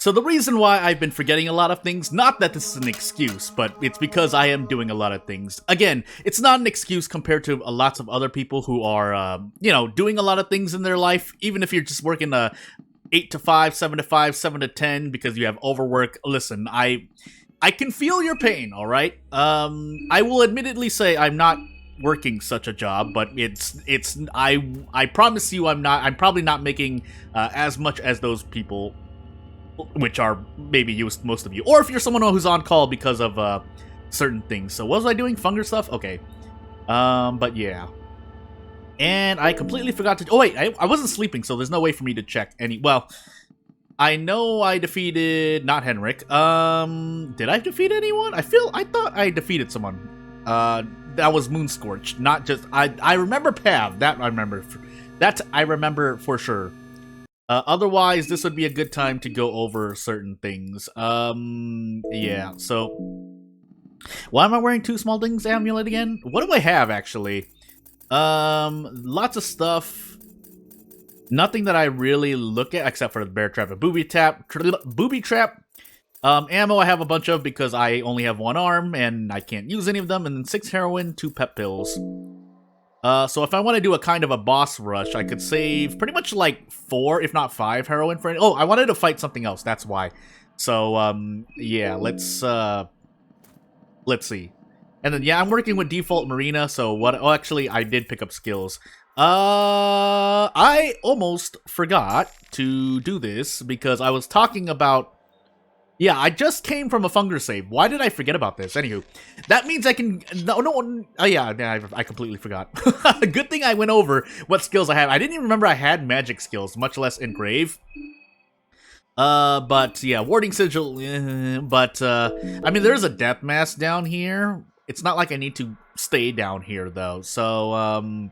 So the reason why I've been forgetting a lot of things, not that this is an excuse, but it's because I am doing a lot of things. Again, it's not an excuse compared to lots of other people who are, doing a lot of things in their life, even if you're just working 8 to 5, 7 to 5, 7 to 10 because you have overwork. Listen, I can feel your pain, all right? I will admittedly say I'm not working such a job, but I promise you I'm probably not making as much as those people, which are maybe most of you, or if you're someone who's on call because of certain things. So what was I doing? Funger stuff? Okay. But yeah. And I completely forgot to... Oh wait, I wasn't sleeping, so there's no way for me to check any... Well, I know I defeated... Not Henryk. Did I defeat anyone? I thought I defeated someone. That was Moonscorch, not just... I remember Pav. That I remember. That I remember for sure. Otherwise, this would be a good time to go over certain things. Yeah, so... Why am I wearing 2 small things amulet again? What do I have, actually? Lots of stuff. Nothing that I really look at, except for the bear trap and booby trap. Ammo I have a bunch of because I only have 1 arm, and I can't use any of them, and then 6 heroin, 2 pep pills. So if I want to do a kind of a boss rush, I could save pretty much like 4, if not 5 heroin for... Oh, I wanted to fight something else, that's why. So, yeah, let's see. And then, yeah, I'm working with default Marina, so what... Oh, actually, I did pick up skills. I almost forgot to do this because I was talking about... Yeah, I just came from a Funger save. Why did I forget about this? Anywho, that means I can... No. Oh, yeah, I completely forgot. Good thing I went over what skills I have. I didn't even remember I had magic skills, much less engrave. But, yeah, warding sigil... I mean, there's a death mask down here. It's not like I need to stay down here, though. So,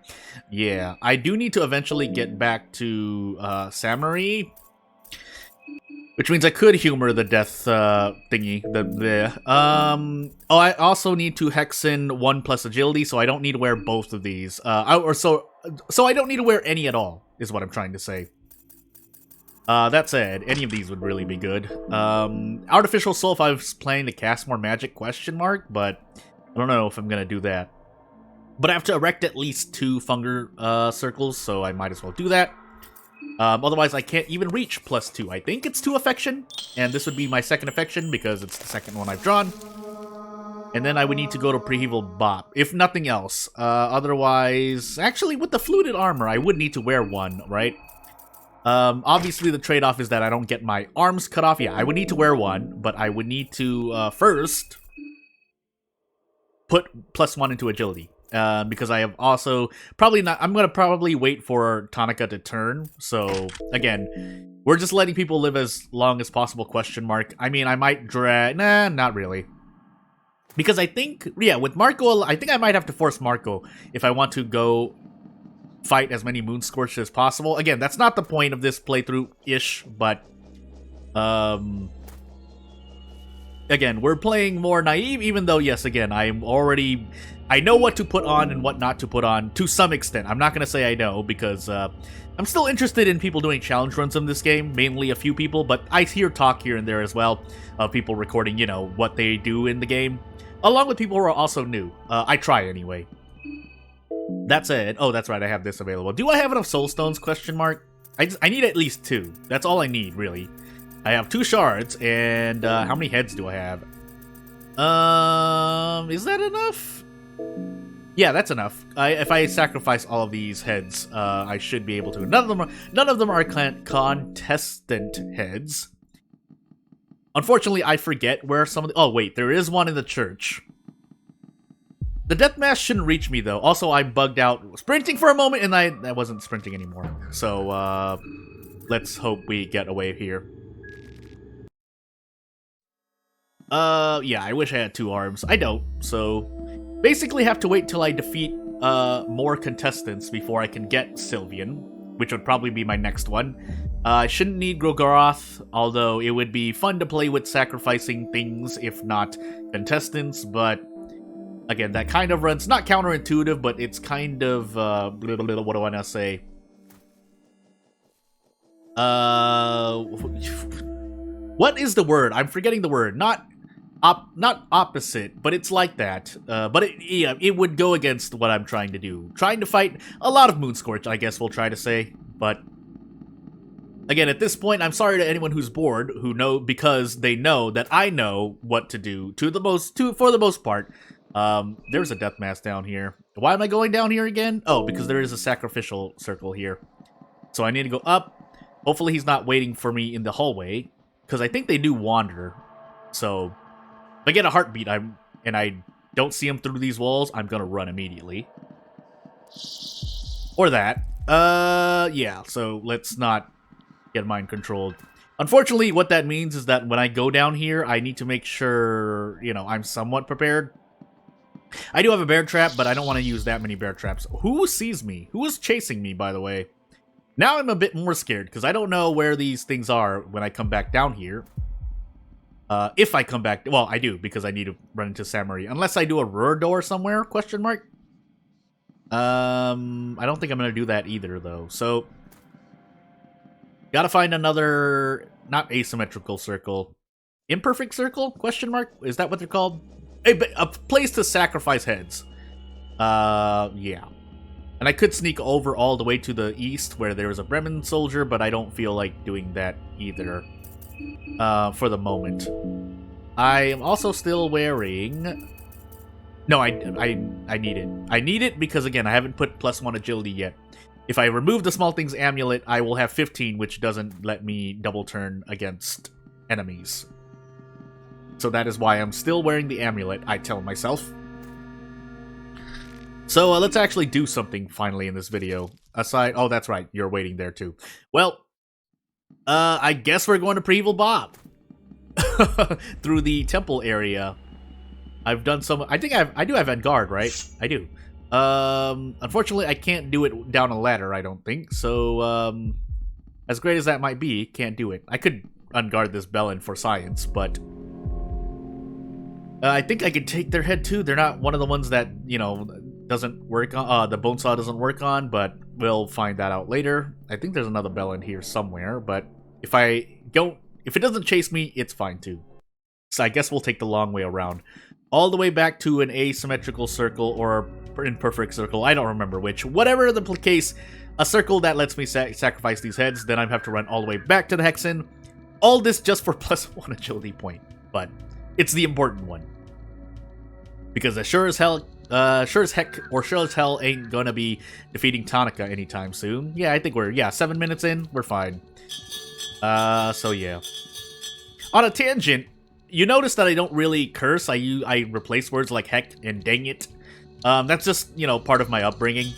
yeah. I do need to eventually get back to, Samarie. Which means I could humor the death, thingy. Oh, I also need to Hexen 1 plus agility, so I don't need to wear both of these. So I don't need to wear any at all, is what I'm trying to say. That said, any of these would really be good. Artificial Soul if I was planning to cast more magic, question mark, but I don't know if I'm gonna do that. But I have to erect at least 2 Funger, circles, so I might as well do that. Otherwise, I can't even reach +2. I think it's 2 affection, and this would be my 2nd affection because it's the 2nd one I've drawn. And then I would need to go to PRHVL Bop, if nothing else. Otherwise, actually, with the fluted armor, I would need to wear 1, right? Obviously, the trade-off is that I don't get my arms cut off. Yeah, I would need to wear 1, but I would need to, first, put +1 into agility. Because I have also probably not... I'm going to probably wait for Tonica to turn. So, again, we're just letting people live as long as possible, question mark. I mean, I might drag... Nah, not really. Because I think... Yeah, with Marco, I think I might have to force Marco if I want to go fight as many Moonscorches as possible. Again, that's not the point of this playthrough-ish, but... Again, we're playing more naive, even though, yes, again, I'm already... I know what to put on and what not to put on, to some extent. I'm not going to say I know, because I'm still interested in people doing challenge runs in this game, mainly a few people, but I hear talk here and there as well of people recording, you know, what they do in the game, along with people who are also new. I try anyway. That said, oh, that's right, I have this available. Do I have enough soul stones, question mark? I need at least 2. That's all I need, really. I have 2 shards, and how many heads do I have? Is that enough? Yeah, that's enough. If I sacrifice all of these heads, I should be able to. None of them are contestant heads. Unfortunately, I forget where some of the... Oh, wait, there is one in the church. The death mask shouldn't reach me, though. Also, I bugged out sprinting for a moment, and I wasn't sprinting anymore. So, let's hope we get away here. Yeah, I wish I had 2 arms. I don't, so... Basically have to wait till I defeat, more contestants before I can get Sylvian, which would probably be my next one. I shouldn't need Grogoroth, although it would be fun to play with sacrificing things, if not contestants, but... Again, that kind of runs, not counterintuitive, but it's kind of, what do I want to say? What is the word? I'm forgetting the word. Not opposite, but it's like that. But it would go against what I'm trying to do. Trying to fight a lot of Moonscorch, I guess we'll try to say. But again, at this point, I'm sorry to anyone who's bored, because they know that I know what to do for the most part. There's a death mask down here. Why am I going down here again? Oh, because there is a sacrificial circle here. So I need to go up. Hopefully he's not waiting for me in the hallway, because I think they do wander. So if I get a heartbeat and I don't see him through these walls, I'm gonna run immediately. Or that. Yeah, so let's not get mind controlled. Unfortunately, what that means is that when I go down here, I need to make sure, I'm somewhat prepared. I do have a bear trap, but I don't want to use that many bear traps. Who sees me? Who is chasing me, by the way? Now I'm a bit more scared, because I don't know where these things are when I come back down here. If I come back... Well, I do, because I need to run into Samarie. Unless I do a rear door somewhere, question mark? I don't think I'm going to do that either, though. So, gotta find another... Not asymmetrical circle. Imperfect circle? Question mark? Is that what they're called? A place to sacrifice heads. Yeah. And I could sneak over all the way to the east where there is a Bremen soldier, but I don't feel like doing that either. For the moment. I am also still wearing... No, I need it. I need it because, again, I haven't put +1 agility yet. If I remove the small things amulet, I will have 15, which doesn't let me double turn against enemies. So that is why I'm still wearing the amulet, I tell myself. So let's actually do something finally in this video. Aside, oh, that's right, you're waiting there too. Well, I guess we're going to PRHVL Bop through the temple area. I've done some. I think I do have Vanguard, right? I do. Unfortunately, I can't do it down a ladder. I don't think so. As great as that might be, can't do it. I could unguard this Bellin for science, but. I think I could take their head too. They're not one of the ones that, doesn't work on, the bone saw doesn't work on, but we'll find that out later. I think there's another bell in here somewhere, but if it doesn't chase me, it's fine too. So I guess we'll take the long way around. All the way back to an asymmetrical circle or imperfect circle, I don't remember which. Whatever the case, a circle that lets me sacrifice these heads, then I have to run all the way back to the Hexen. All this just for +1 agility point, but it's the important one. Because as sure as hell ain't gonna be defeating Tonica anytime soon. Yeah, I think we're 7 minutes in, we're fine. So yeah. On a tangent, you notice that I don't really curse. I replace words like heck and dang it. That's just, part of my upbringing.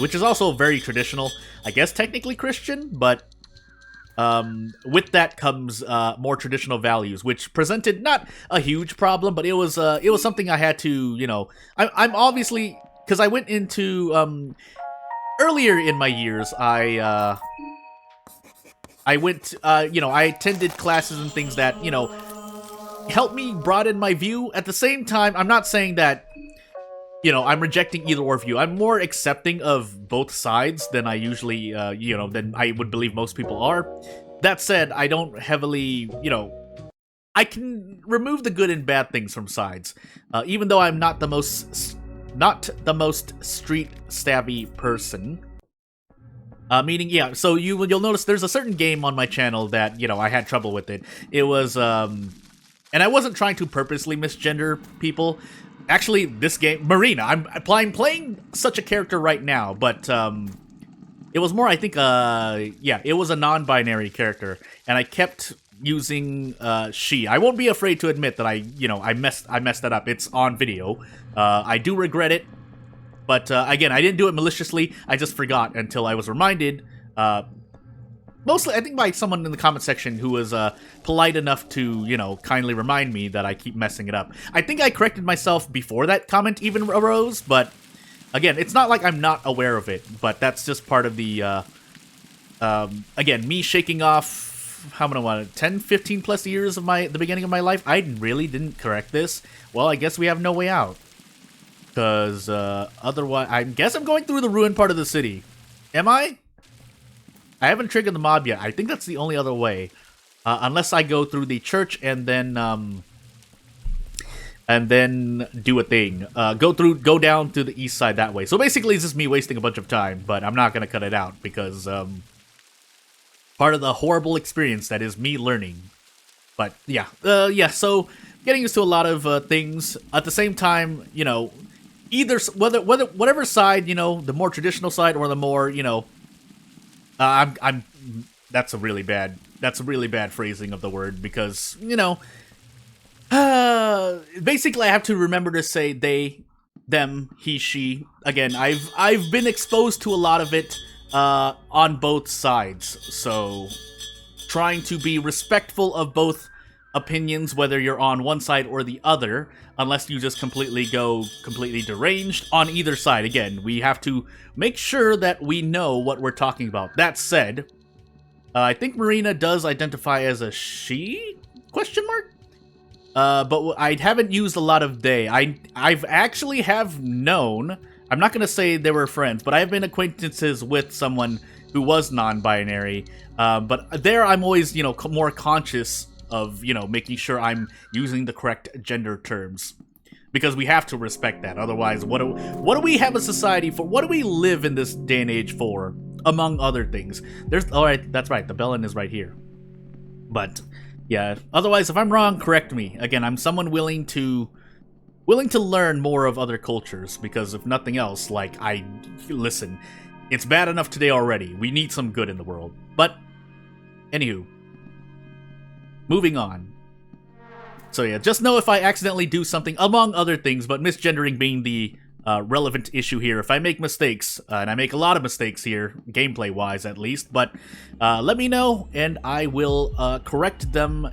Which is also very traditional. I guess technically Christian, but with that comes more traditional values, which presented not a huge problem, but it was something I had to, I'm obviously, because I went into earlier in my years, I attended classes and things that helped me broaden my view. At the same time, I'm not saying that I'm rejecting either or view. I'm more accepting of both sides than I usually, than I would believe most people are. That said, I don't heavily, I can remove the good and bad things from sides, even though I'm not the most street savvy person. Meaning, yeah. So you'll notice there's a certain game on my channel that I had trouble with it. It was and I wasn't trying to purposely misgender people. Actually, this game, Marina, I'm playing such a character right now, but it was more, I think, it was a non-binary character, and I kept using she. I won't be afraid to admit that I messed that up. It's on video. I do regret it, but again, I didn't do it maliciously. I just forgot until I was reminded. Mostly, I think, by someone in the comment section who was polite enough to, kindly remind me that I keep messing it up. I think I corrected myself before that comment even arose, but again, it's not like I'm not aware of it, but that's just part of the, again, me shaking off, how many, 10, 15 plus years of the beginning of my life. I really didn't correct this. Well, I guess we have no way out. Because, otherwise, I guess I'm going through the ruined part of the city. Am I? I haven't triggered the mob yet. I think that's the only other way. unless I go through the church and then do a thing. Go down to the east side that way. So basically, it's just me wasting a bunch of time, but I'm not gonna cut it out because part of the horrible experience that is me learning. But yeah, So getting used to a lot of things at the same time. You know, whatever side, you know, the more traditional side or the more, you know, That's a really bad phrasing of the word because, you know. Basically, I have to remember to say they, them, he, she. Again, I've been exposed to a lot of it on both sides, so trying to be respectful of both opinions, whether you're on one side or the other, unless you just completely deranged on either side. Again, we have to make sure that we know what we're talking about. That said, I think Marina does identify as a she? Question mark? But I haven't used a lot of they. I've actually have known, I'm not going to say they were friends, but I've been acquaintances with someone who was non-binary. But there I'm always, you know, more conscious of, you know, making sure I'm using the correct gender terms. Because we have to respect that. Otherwise, what do we have a society for? What do we live in this day and age for? Among other things. Alright, that's right, the bellend is right here. But yeah, otherwise, if I'm wrong, correct me. Again, I'm someone willing to learn more of other cultures, because if nothing else, like, listen, it's bad enough today already. We need some good in the world. But, anywho, moving on. So yeah, just know if I accidentally do something, among other things, but misgendering being the relevant issue here. If I make mistakes, and I make a lot of mistakes here, gameplay-wise at least, but let me know, and I will correct them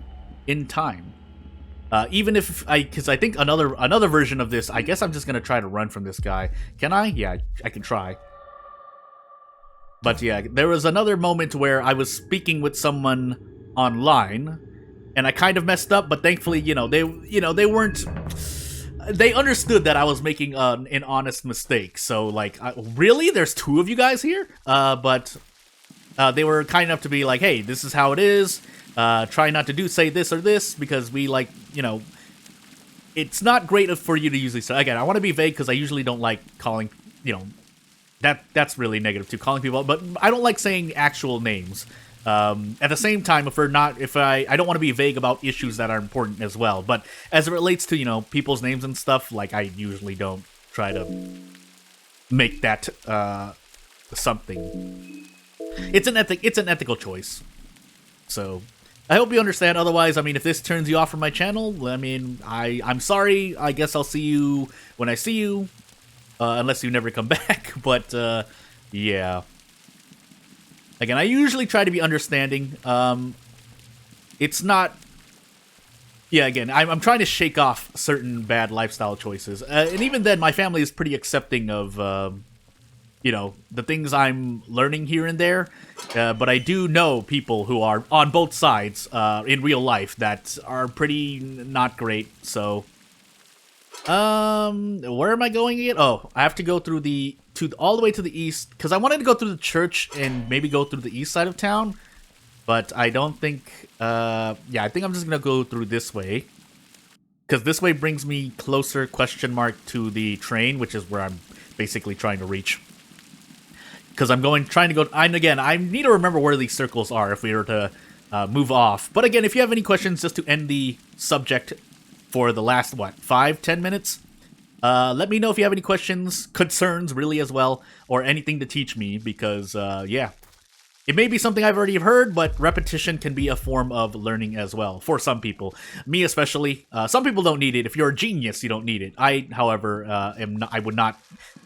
in time. Even if because I think another version of this, I guess I'm just gonna try to run from this guy. Can I? Yeah, I can try. But yeah, there was another moment where I was speaking with someone online, and I kind of messed up, but thankfully, they weren't. They understood that I was making an honest mistake. So, like, really? There's two of you guys here? But they were kind enough to be like, hey, this is how it is. Try not to say this or this, because we, like, you know, it's not great for you to usually say. Again, I want to be vague because I usually don't like calling, you know, that's really negative too, calling people, but I don't like saying actual names. At the same time, I don't want to be vague about issues that are important as well, but as it relates to, you know, people's names and stuff, like, I usually don't try to make that, something. It's an ethical choice. So, I hope you understand. Otherwise, I mean, if this turns you off from my channel, I mean, I'm sorry. I guess I'll see you when I see you, unless you never come back, but, yeah. Again, I usually try to be understanding. It's not... Yeah, again, I'm trying to shake off certain bad lifestyle choices. And even then, my family is pretty accepting of, you know, the things I'm learning here and there. But I do know people who are on both sides in real life that are pretty not great, so... where am I going again? Oh, I have to go through all the way to the east, because I wanted to go through the church and maybe go through the east side of town, but I don't think, yeah, I think I'm just gonna go through this way, because this way brings me closer, to the train, which is where I'm basically trying to reach, because I need to remember where these circles are if we were to move off, but again, if you have any questions, just to end the subject for the last, 5-10 minutes? Let me know if you have any questions, concerns, really, as well, or anything to teach me, because, yeah. It may be something I've already heard, but repetition can be a form of learning as well, for some people. Me especially. Some people don't need it. If you're a genius, you don't need it. I, however, I would not...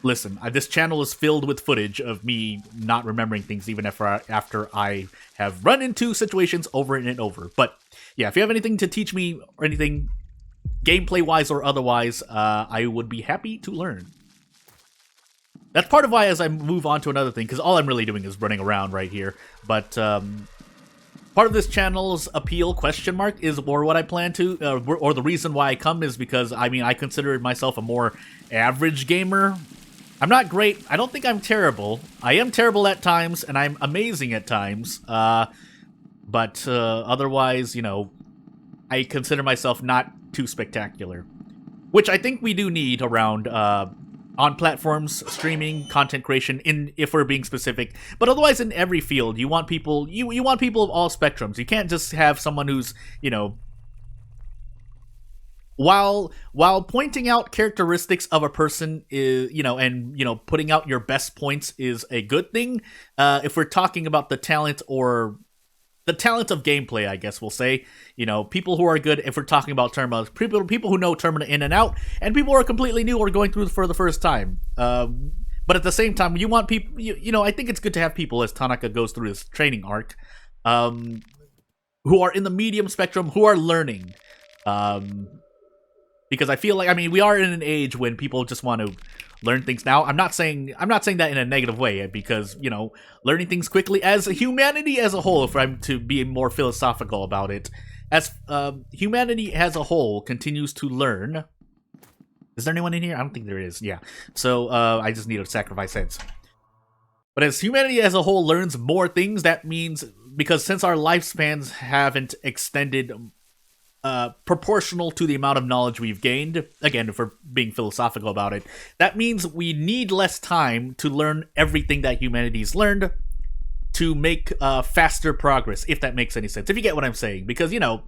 Listen, this channel is filled with footage of me not remembering things, even after I have run into situations over and over. But, yeah, if you have anything to teach me, or anything... gameplay-wise or otherwise, I would be happy to learn. That's part of why, as I move on to another thing, because all I'm really doing is running around right here, but part of this channel's appeal, is more what I plan to, or the reason why I come is because, I mean, I consider myself a more average gamer. I'm not great. I don't think I'm terrible. I am terrible at times, and I'm amazing at times. But otherwise, you know, I consider myself not too spectacular. Which I think we do need around on platforms, streaming, content creation, if we're being specific. But otherwise, in every field, you want people you want people of all spectrums. You can't just have someone who's, you know, while pointing out characteristics of a person is, you know, and, you know, putting out your best points is a good thing. If we're talking about the talent of gameplay, I guess we'll say, you know, people who are good, if we're talking about Termina, people who know Termina in and out, and people who are completely new or going through for the first time. But at the same time, you want people, you know, I think it's good to have people, as Tanaka goes through his training arc, who are in the medium spectrum, who are learning. Because I feel like, I mean, we are in an age when people just want to learn things now. I'm not saying that in a negative way, because, you know, learning things quickly as humanity as a whole, if I'm to be more philosophical about it, as humanity as a whole continues to learn. Is there anyone in here? I don't think there is. Yeah. So I just need to sacrifice heads. But as humanity as a whole learns more things, that means, because since our lifespans haven't extended proportional to the amount of knowledge we've gained, again, if we're being philosophical about it, that means we need less time to learn everything that humanity's learned to make faster progress, if that makes any sense, if you get what I'm saying. Because, you know,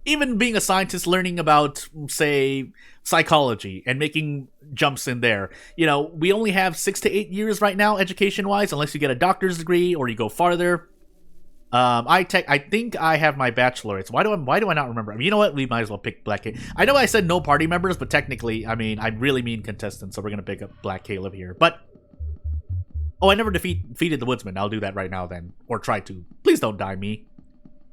even being a scientist, learning about, say, psychology and making jumps in there, you know, we only have 6 to 8 years right now, education-wise, unless you get a doctor's degree or you go farther. I think I have my baccalaureate. So why do I not remember? I mean, you know what? We might as well pick Black Kalev. I know I said no party members, but technically, I mean, I really mean contestants, so we're gonna pick up Black Kalev here. But oh, I never defeated the Woodsman. I'll do that right now then, or try to. Please don't die me.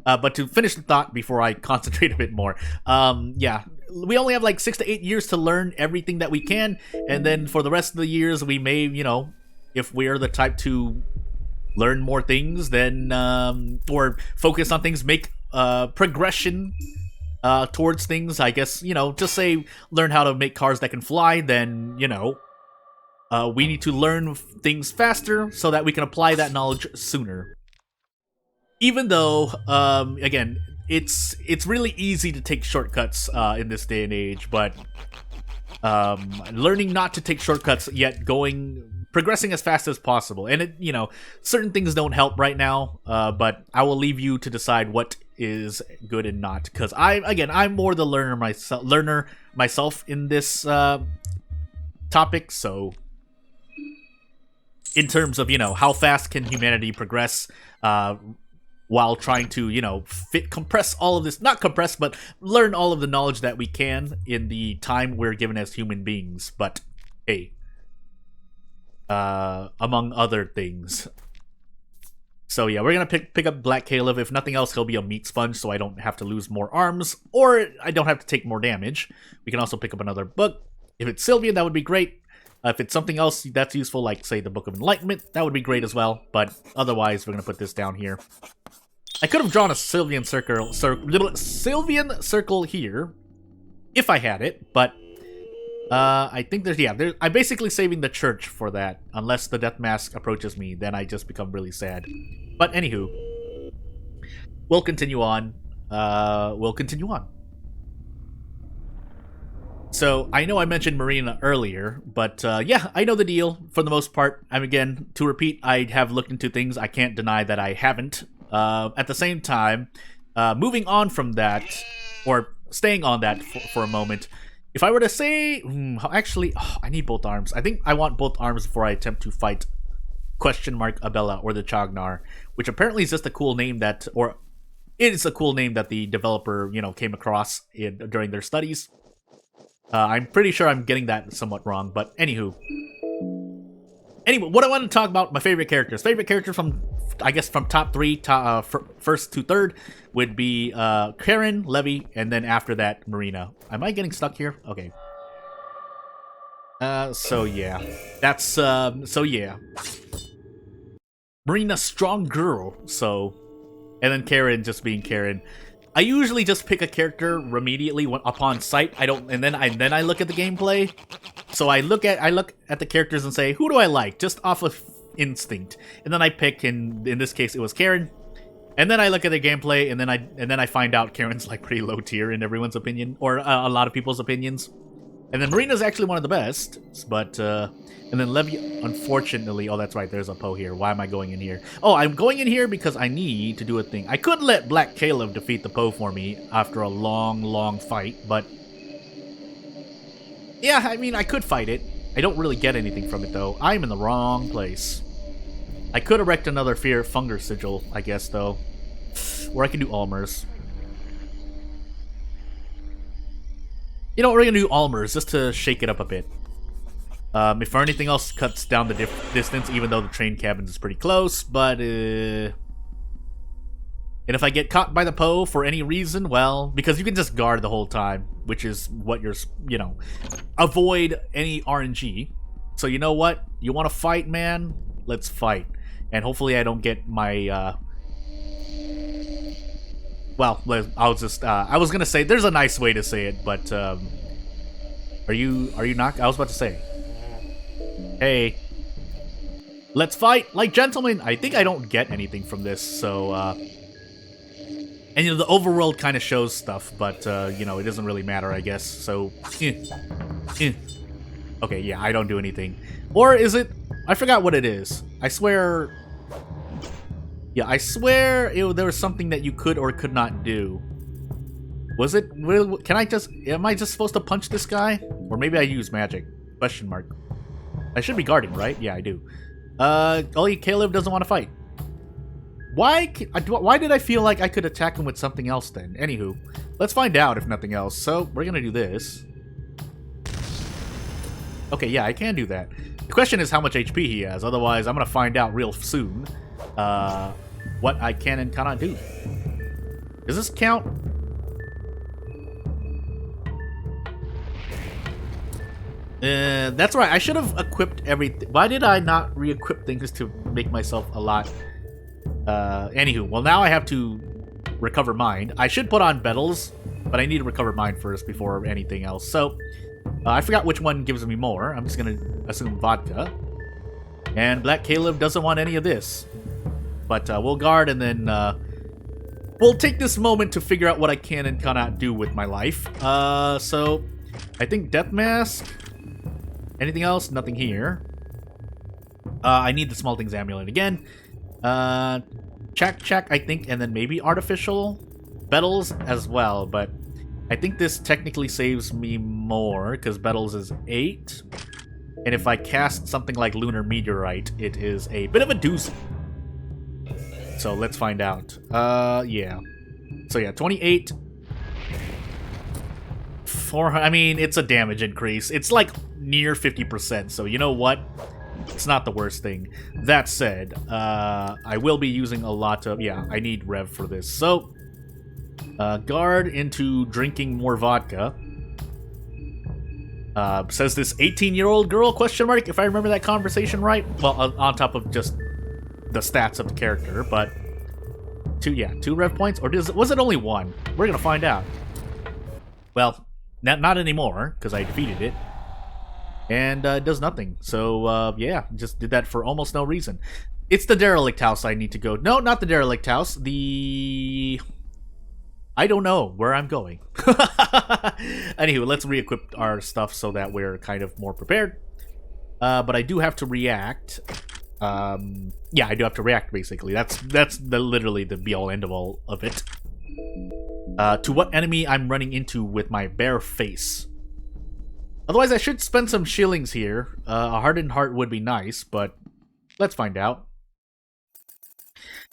But to finish the thought before I concentrate a bit more, yeah, we only have like 6 to 8 years to learn everything that we can, and then for the rest of the years, we may, you know, if we're the type to learn more things, then or focus on things, make progression towards things, I guess, you know, just say learn how to make cars that can fly, then, you know, we need to learn things faster so that we can apply that knowledge sooner. Even though, again, it's really easy to take shortcuts in this day and age, but learning not to take shortcuts, yet progressing as fast as possible. And it, you know, certain things don't help right now, but I will leave you to decide what is good and not, because I'm more the learner myself in this topic. So in terms of, you know, how fast can humanity progress while trying to, you know, compress all of this, not compress, but learn all of the knowledge that we can in the time we're given as human beings. But hey, among other things. So yeah, we're gonna pick up Black Kalev. If nothing else, he'll be a meat sponge, so I don't have to lose more arms, or I don't have to take more damage. We can also pick up another book. If it's Sylvian, that would be great. If it's something else that's useful, like, say, the Book of Enlightenment, that would be great as well. But otherwise, we're gonna put this down here. I could have drawn a Sylvian circle here, if I had it, but I think I'm basically saving the church for that. Unless the death mask approaches me, then I just become really sad. But anywho, we'll continue on. So, I know I mentioned Marina earlier, but yeah, I know the deal for the most part. Again, to repeat, I have looked into things. I can't deny that I haven't. At the same time, moving on from that, or staying on that for a moment, if I were to say, actually, I need both arms. I think I want both arms before I attempt to fight Abella or the Chagnar, which apparently is just a cool name that, or it is a cool name that the developer, you know, came across during their studies. I'm pretty sure I'm getting that somewhat wrong, but anywho. Anyway, what I want to talk about, my favorite characters. Favorite character from, I guess, from top 3, first to third, would be Karen, Levy, and then after that, Marina. Am I getting stuck here? Okay. So yeah. That's, so yeah. Marina, strong girl, so. And then Karen just being Karen. I usually just pick a character immediately upon sight. And then I look at the gameplay. So I look at the characters and say, who do I like? Just off of instinct. And then I pick, and in this case it was Karen. And then I look at the gameplay, and then I find out Karen's like pretty low tier in everyone's opinion, or a lot of people's opinions. And then Marina's actually one of the best, but and then Levy, unfortunately, oh that's right, there's a Poe here. Why am I going in here? Oh, I'm going in here because I need to do a thing. I could let Black Kalev defeat the Poe for me after a long fight, but yeah, I mean, I could fight it. I don't really get anything from it, though. I'm in the wrong place. I could erect another Fear Funger Sigil, I guess, though. Or I can do Almers. You know, we're gonna do Almers, just to shake it up a bit. If for anything else, cuts down the distance, even though the train cabins is pretty close, but, And if I get caught by the Poe for any reason, well, because you can just guard the whole time, which is what you're, you know, avoid any RNG. So you know what? You want to fight, man? Let's fight. And hopefully I don't get my, well, I'll just, I was gonna say, there's a nice way to say it, but, are you not? I was about to say. Hey. Let's fight like gentlemen! I think I don't get anything from this, so, and, you know, the overworld kind of shows stuff, but, you know, it doesn't really matter, I guess, so... Okay, yeah, I don't do anything. Or is it... I forgot what it is. I swear... Yeah, I swear there was something that you could or could not do. Was it... Can I just... Am I just supposed to punch this guy? Or maybe I use magic? Question mark. I should be guarding, right? Yeah, I do. Only Kalev doesn't want to fight. Why did I feel like I could attack him with something else then? Anywho, let's find out if nothing else. So, we're gonna do this. Okay, yeah, I can do that. The question is how much HP he has, otherwise I'm gonna find out real soon what I can and cannot do. Does this count? That's right, I should have equipped everything. Why did I not re-equip things to make myself a lot... Anywho, well now I have to recover mind. I should put on Bettles, but I need to recover mind first before anything else. So, I forgot which one gives me more. I'm just gonna assume vodka. And Black Kalev doesn't want any of this. But we'll guard and then we'll take this moment to figure out what I can and cannot do with my life. So, I think Death Mask. Anything else? Nothing here. I need the Small Things Amulet again. Check, I think, and then maybe Artificial Bettles as well, but I think this technically saves me more, because Bettles is 8, and if I cast something like Lunar Meteorite, it is a bit of a doozy. So let's find out. Yeah. So yeah, 28. I mean, it's a damage increase. It's like near 50%, so you know what? It's not the worst thing. That said, I will be using a lot of... Yeah, I need Rev for this. So, guard into drinking more vodka. Says this 18-year-old girl, question mark, if I remember that conversation right. Well, on top of just the stats of the character, but... 2 Rev points? Or was it only 1? We're gonna find out. Well, not anymore, because I defeated it. And it does nothing. So, yeah, just did that for almost no reason. It's the Derelict House I need to go. No, not the Derelict House. I don't know where I'm going. Anywho, let's re-equip our stuff so that we're kind of more prepared. But I do have to react. Yeah, I do have to react, basically. That's literally the be-all, end-all of it. To what enemy I'm running into with my bare face. Otherwise, I should spend some shillings here. A Hardened Heart would be nice, but let's find out.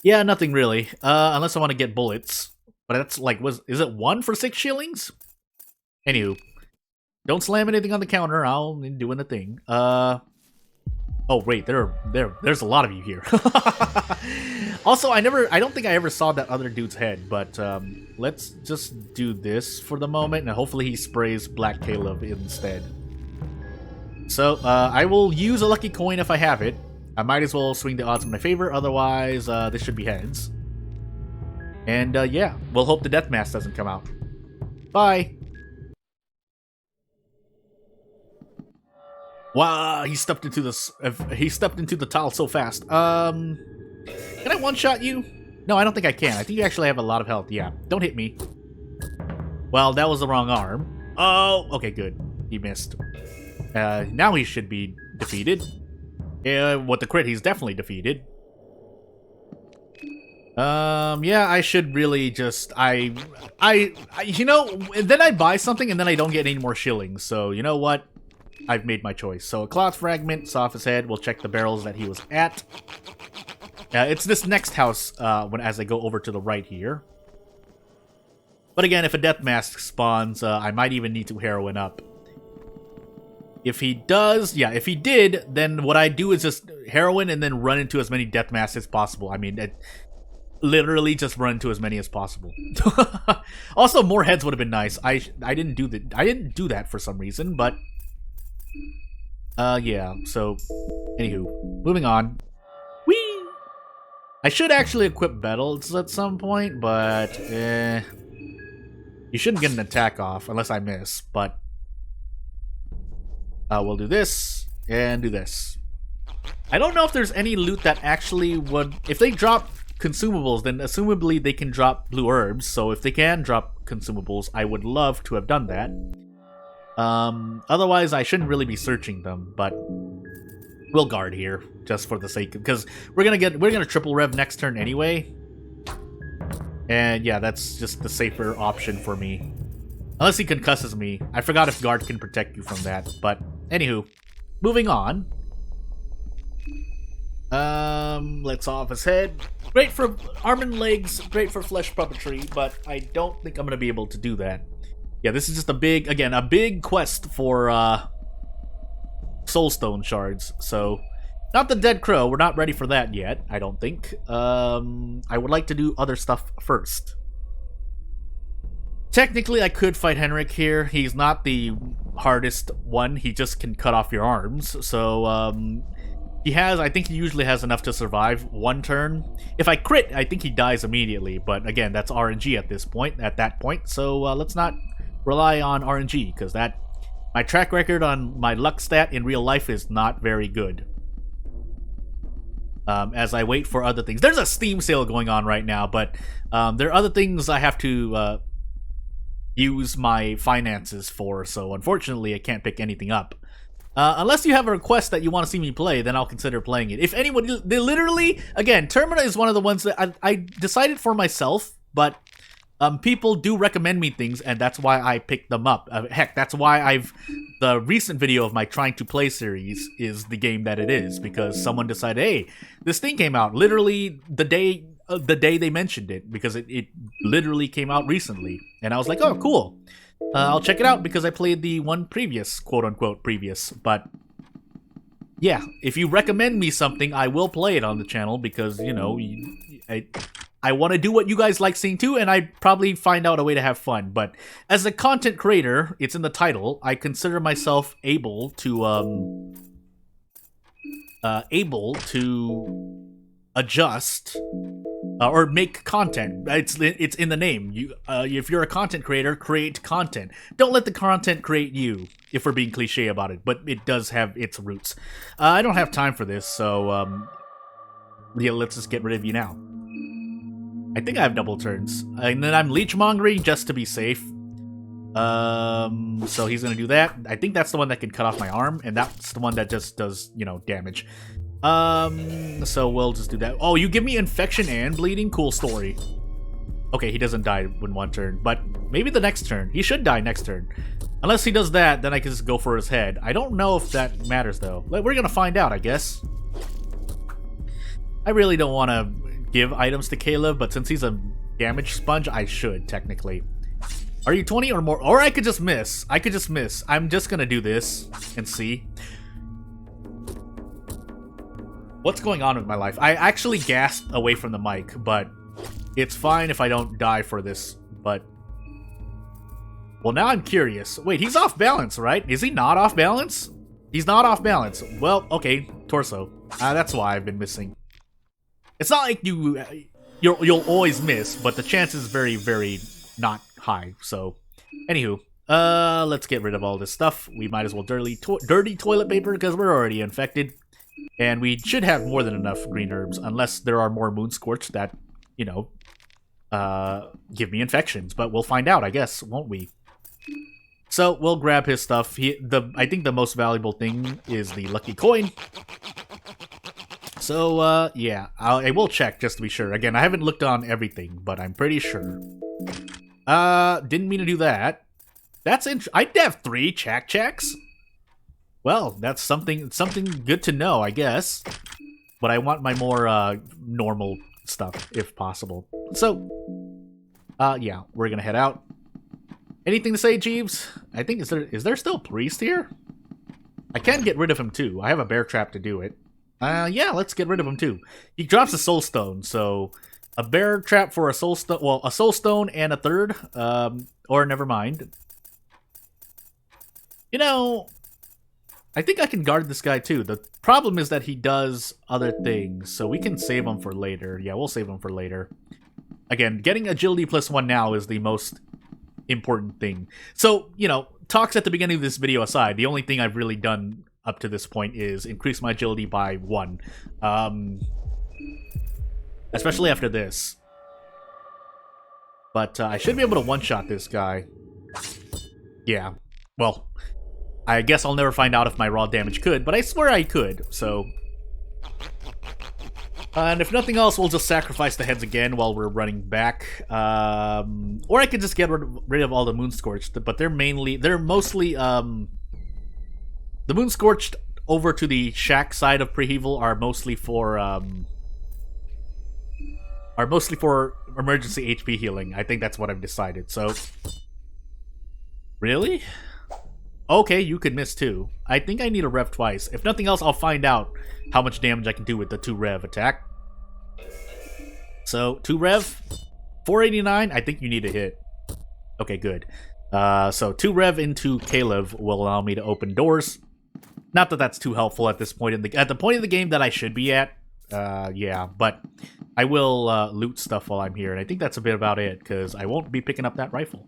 Yeah, nothing really. Unless I want to get bullets. But that's like, is it 1 for 6 shillings? Anywho. Don't slam anything on the counter. I'll be doing a thing. Oh, wait, there's a lot of you here. Also, I don't think I ever saw that other dude's head, but let's just do this for the moment, and hopefully he sprays Black Kalev instead. So, I will use a lucky coin if I have it. I might as well swing the odds in my favor, otherwise this should be heads. And yeah, we'll hope the Death Mask doesn't come out. Bye! Wow, he stepped into the tile so fast. Can I one-shot you? No, I don't think I can. I think you actually have a lot of health. Yeah, don't hit me. Well, that was the wrong arm. Oh, okay, good. He missed. Now he should be defeated. With the crit, he's definitely defeated. Yeah, I should really just, you know, then I buy something and then I don't get any more shillings, so you know what? I've made my choice. So a cloth fragment, saw off his head, we'll check the barrels that he was at. It's this next house, as I go over to the right here. But again, if a death mask spawns, I might even need to heroin up. If he does, yeah, if he did, then what I do is just heroin and then run into as many death masks as possible. I mean, literally just run into as many as possible. Also, more heads would have been nice. I didn't do that. I didn't do that for some reason, but yeah. So, anywho, moving on. Whee! I should actually equip battles at some point, but you shouldn't get an attack off unless I miss. But we'll do this and do this. I don't know if there's any loot that actually would, if they drop consumables, then assumably they can drop blue herbs. So if they can drop consumables, I would love to have done that. Otherwise, I shouldn't really be searching them, but we'll guard here just for the sake of, because we're gonna triple rev next turn anyway. And yeah, that's just the safer option for me. Unless he concusses me. I forgot if guard can protect you from that, but anywho, moving on. Let's off his head. Great for arm and legs, great for flesh puppetry, but I don't think I'm gonna be able to do that. Yeah, this is just a big quest for soulstone shards. So, not the dead crow. We're not ready for that yet, I don't think. I would like to do other stuff first. Technically, I could fight Henryk here. He's not the hardest one. He just can cut off your arms. So, I think he usually has enough to survive one turn. If I crit, I think he dies immediately. But again, that's RNG at that point. So let's not rely on RNG, because my track record on my luck stat in real life is not very good. As I wait for other things. There's a Steam sale going on right now, but there are other things I have to use my finances for, so unfortunately I can't pick anything up. Unless you have a request that you want to see me play, then I'll consider playing it. If anyone, they literally, again, Termina is one of the ones that I decided for myself, but people do recommend me things, and that's why I picked them up. Heck, that's why the recent video of my trying to play series is the game that it is, because someone decided, hey, this thing came out literally the day they mentioned it, because it literally came out recently, and I was like, oh, cool. I'll check it out because I played the one previous, quote-unquote previous, but yeah, if you recommend me something, I will play it on the channel because, you know, I want to do what you guys like seeing too, and I probably find out a way to have fun. But as a content creator, it's in the title, I consider myself able to adjust or make content. It's in the name. If you're a content creator, create content. Don't let the content create you, if we're being cliche about it, but it does have its roots. I don't have time for this, so yeah, let's just get rid of you now. I think I have double turns. And then I'm leechmongering just to be safe. So he's gonna do that. I think that's the one that can cut off my arm, and that's the one that just does, you know, damage. So we'll just do that. Oh, you give me infection and bleeding? Cool story. Okay, he doesn't die in one turn, but maybe the next turn. He should die next turn. Unless he does that, then I can just go for his head. I don't know if that matters, though. We're gonna find out, I guess. I really don't want to give items to Kalev, but since he's a damage sponge, I should, technically. Are you 20 or more? Or I could just miss. I could just miss. I'm just gonna do this and see. What's going on with my life? I actually gasped away from the mic, but it's fine if I don't die for this, but... Well, now I'm curious. Wait, he's off balance, right? Is he not off balance? He's not off balance. Well, okay, torso. That's why I've been missing. It's not like you'll always miss, but the chance is very, very not high, so... Anywho, let's get rid of all this stuff. We might as well dirty toilet paper, because we're already infected. And we should have more than enough green herbs, unless there are more moon scorch that, you know, give me infections. But we'll find out, I guess, won't we? So we'll grab his stuff. I think the most valuable thing is the lucky coin. So, yeah, I will check just to be sure. Again, I haven't looked on everything, but I'm pretty sure. Didn't mean to do that. That's I'd have 3 checks. Well, that's something good to know, I guess. But I want my more, normal stuff, if possible. So, yeah, we're gonna head out. Anything to say, Jeeves? I think, is there still a priest here? I can get rid of him, too. I have a bear trap to do it. Yeah, let's get rid of him, too. He drops a soul stone, so a bear trap for a soul stone, well, a soul stone and a third, or never mind. You know, I think I can guard this guy, too. The problem is that he does other things, so we can save him for later. Yeah, we'll save him for later. Again, getting agility +1 now is the most important thing. So, you know, talks at the beginning of this video aside, the only thing I've really done up to this point is increase my agility by 1. Especially after this. But I should be able to one-shot this guy. Yeah. Well, I guess I'll never find out if my raw damage could, but I swear I could, so... and if nothing else, we'll just sacrifice the heads again while we're running back. Or I could just get rid of all the Moonscorched, but they're mostly, the Moonscorched over to the shack side of PRHVL are mostly for emergency HP healing. I think that's what I've decided, so... Really? Okay, you could miss too. I think I need a rev twice. If nothing else, I'll find out how much damage I can do with the 2 rev attack. So, 2 rev, 489, I think you need a hit. Okay, good. So 2 rev into Kalev will allow me to open doors. Not that that's too helpful at this point at the point of the game that I should be at. Yeah, but I will loot stuff while I'm here, and I think that's a bit about it, because I won't be picking up that rifle.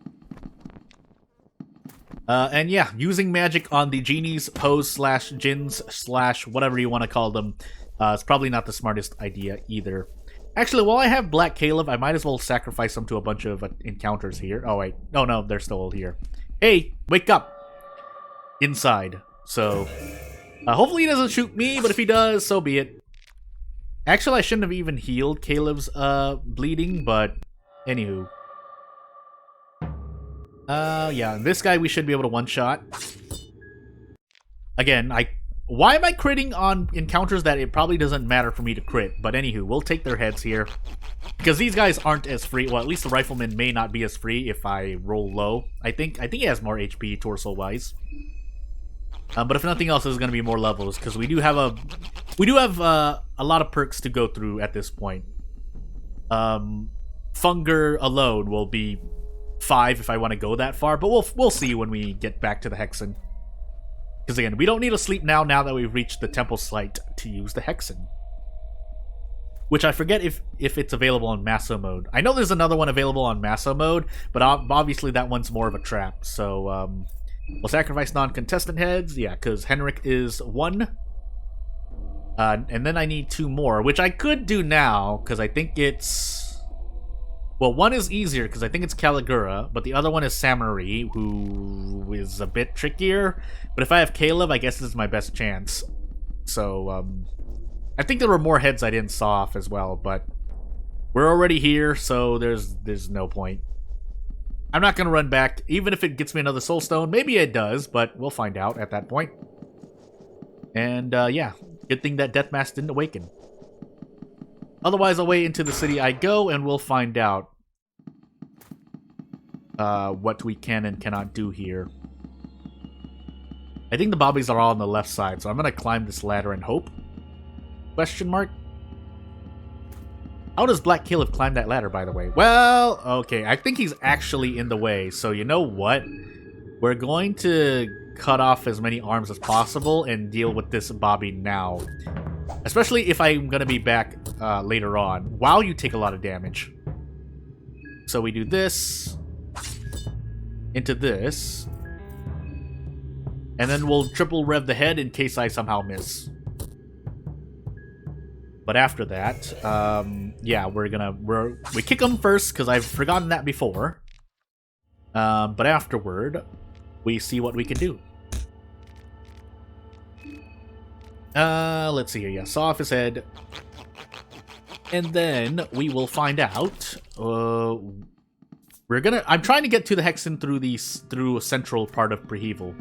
And yeah, using magic on the genies, hoes, slash djinns, slash whatever you want to call them, is probably not the smartest idea either. Actually, while I have Black Kalev, I might as well sacrifice them to a bunch of encounters here. Oh, wait. Oh, no, they're still here. Hey, wake up! Inside. So, hopefully he doesn't shoot me, but if he does, so be it. Actually, I shouldn't have even healed Kalev's, bleeding, but anywho. Yeah, this guy we should be able to one-shot. Again, why am I critting on encounters that it probably doesn't matter for me to crit? But anywho, we'll take their heads here. Because these guys aren't as free. Well, at least the rifleman may not be as free if I roll low. I think he has more HP torso-wise. But if nothing else, there's going to be more levels. Because we do have a lot of perks to go through at this point. Funger alone will be 5 if I want to go that far. But we'll see when we get back to the Hexen. Because again, we don't need to sleep now that we've reached the temple site to use the Hexen. Which I forget if it's available in Masso mode. I know there's another one available on Masso mode, but obviously that one's more of a trap. So, we'll sacrifice non-contestant heads. Yeah, because Henryk is 1. And then I need 2 more, which I could do now, because I think it's... Well, one is easier, because I think it's Caligura, but the other one is Samarie, who is a bit trickier. But if I have Kalev, I guess this is my best chance. So, I think there were more heads I didn't saw off as well, but we're already here, so there's no point. I'm not going to run back, even if it gets me another soul stone. Maybe it does, but we'll find out at that point. And, yeah, good thing that Deathmask didn't awaken. Otherwise, away into the city I go, and we'll find out what we can and cannot do here. I think the bobbies are all on the left side, so I'm going to climb this ladder and hope? Question mark? How does Black Kalev climb that ladder, by the way? Well, okay, I think he's actually in the way, so you know what? We're going to cut off as many arms as possible and deal with this bobby now. Especially if I'm going to be back later on. Wow, you take a lot of damage. So we do this. Into this. And then we'll triple rev the head in case I somehow miss. But after that, yeah, we kick them first because I've forgotten that before. But afterward, we see what we can do. Let's see here. Yeah, saw off his head, and then we will find out. I'm trying to get to the Hexen through a central part of PRHVL.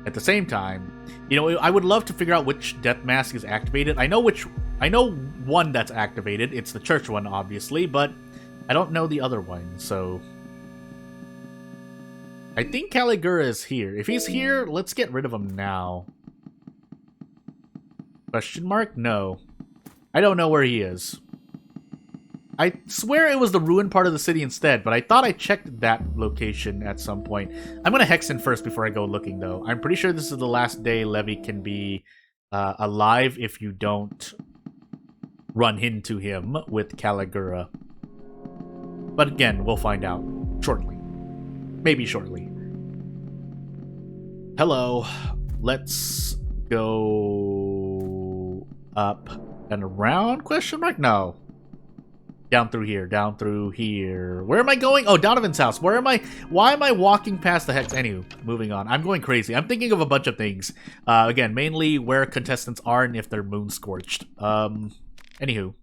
At the same time, you know, I would love to figure out which death mask is activated. I know one that's activated. It's the church one, obviously, but I don't know the other one, so I think Caligura is here. If he's here, let's get rid of him now. Question mark? No. I don't know where he is. I swear it was the ruined part of the city instead, but I thought I checked that location at some point. I'm gonna Hexen first before I go looking, though. I'm pretty sure this is the last day Levy can be alive if you don't run into him with Caligura. But again, we'll find out shortly. Maybe shortly. Hello. Let's go up and around? Question mark? No. Down through here, down through here. Where am I going? Oh, Donovan's house. Where am I? Why am I walking past the Hex? Anywho, moving on. I'm going crazy. I'm thinking of a bunch of things. Again, mainly where contestants are and if they're moon scorched. Anywho.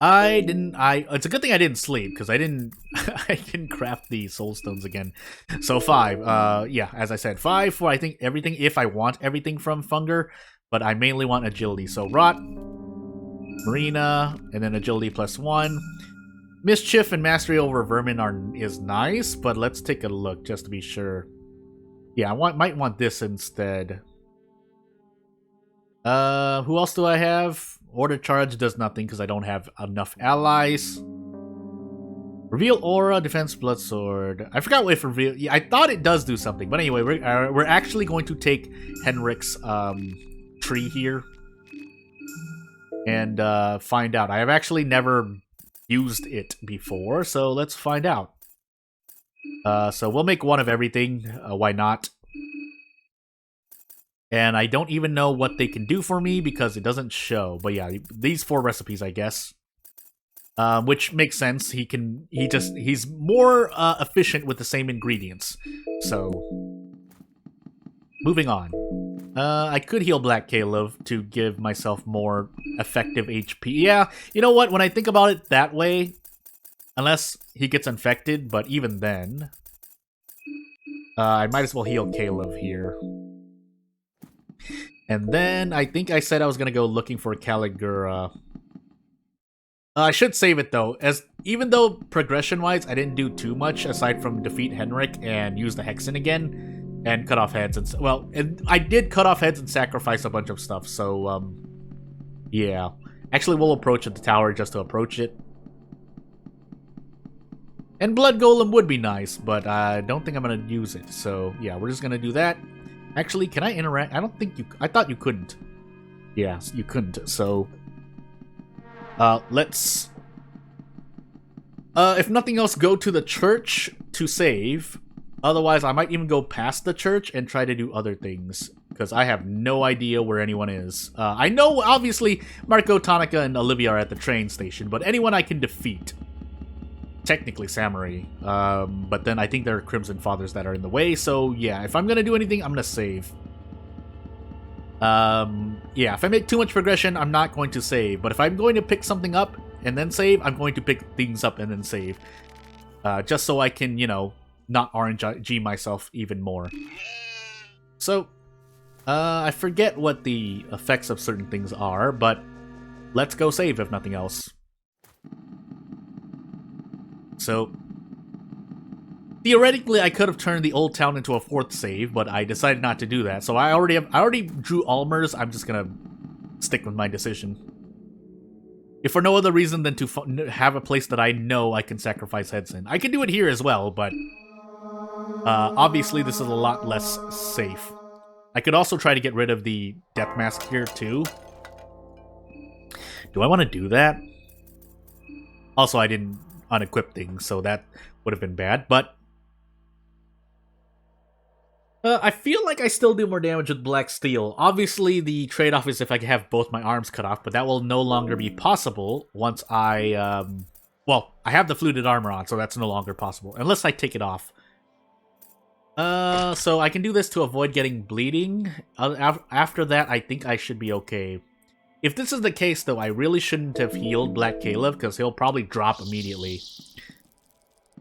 It's a good thing I didn't sleep, because I didn't craft the soul stones again. So 5, yeah, as I said, 5 for I think everything, if I want everything from Funger, but I mainly want agility. So Rot, Marina, and then agility +1. Mischief and mastery over vermin is nice, but let's take a look just to be sure. Yeah, might want this instead. Who else do I have? Order charge does nothing because I don't have enough allies. Reveal aura, defense, blood sword. I forgot what reveal. Yeah, I thought it does do something, but anyway, we're actually going to take Henryk's tree here and find out. I have actually never used it before, so let's find out. So we'll make one of everything. Why not? And I don't even know what they can do for me because it doesn't show. But yeah, these 4 recipes, I guess. Which makes sense. He's more efficient with the same ingredients. So, moving on. I could heal Black Kalev to give myself more effective HP. Yeah, you know what? When I think about it that way, unless he gets infected, but even then, I might as well heal Kalev here. And then, I think I said I was going to go looking for Caligura. I should save it, though, as even though progression-wise I didn't do too much, aside from defeat Henryk and use the Hexen again, and cut off heads. And I did cut off heads and sacrifice a bunch of stuff, so, yeah. Actually, we'll approach at the tower just to approach it. And Blood Golem would be nice, but I don't think I'm going to use it. So, yeah, we're just going to do that. Actually, can I interact? I don't think you... I thought you couldn't. Yeah, you couldn't. So, let's... if nothing else, go to the church to save. Otherwise, I might even go past the church and try to do other things. Because I have no idea where anyone is. I know, obviously, Marco, Tonica, and Olivia are at the train station. But anyone I can defeat. Technically Samarie, but then I think there are Crimson Fathers that are in the way, so yeah, if I'm gonna do anything, I'm gonna save. Yeah, if I make too much progression, I'm not going to save, but if I'm going to pick something up and then save, I'm going to pick things up and then save. Just so I can, you know, not RNG myself even more. So, I forget what the effects of certain things are, but let's go save if nothing else. So, theoretically, I could have turned the old town into a 4th save, but I decided not to do that. So I already drew Almers. I'm just gonna stick with my decision. If for no other reason than to have a place that I know I can sacrifice heads in. I can do it here as well, but obviously this is a lot less safe. I could also try to get rid of the death mask here too. Do I want to do that? Also, I didn't unequip things, so that would have been bad, but I feel like I still do more damage with Black Steel. Obviously, the trade-off is if I can have both my arms cut off, but that will no longer be possible once I, well, I have the fluted armor on, so that's no longer possible, unless I take it off. So I can do this to avoid getting bleeding. After that, I think I should be okay. If this is the case, though, I really shouldn't have healed Black Kalev, because he'll probably drop immediately.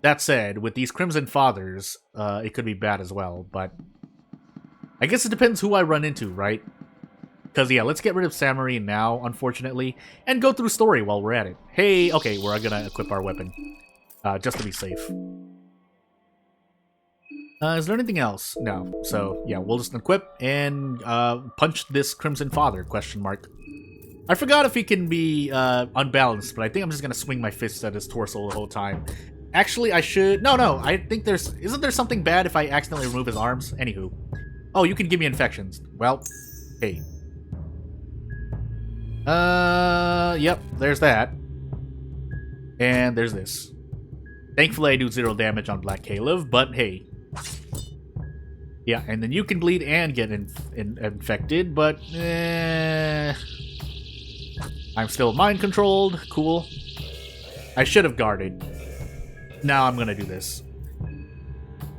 That said, with these Crimson Fathers, it could be bad as well, but I guess it depends who I run into, right? Because, yeah, let's get rid of Samarie now, unfortunately, and go through story while we're at it. Hey, okay, we're gonna equip our weapon, just to be safe. Is there anything else? No. So, yeah, we'll just equip and punch this Crimson Father, question mark. I forgot if he can be unbalanced, but I think I'm just gonna swing my fists at his torso the whole time. Actually, I should... No, I think there's... Isn't there something bad if I accidentally remove his arms? Anywho. Oh, you can give me infections. Well, hey. Yep, there's that. And there's this. Thankfully, I do 0 damage on Black Kalev, but hey. Yeah, and then you can bleed and get infected, but... I'm still mind-controlled. Cool. I should have guarded. Now I'm gonna do this.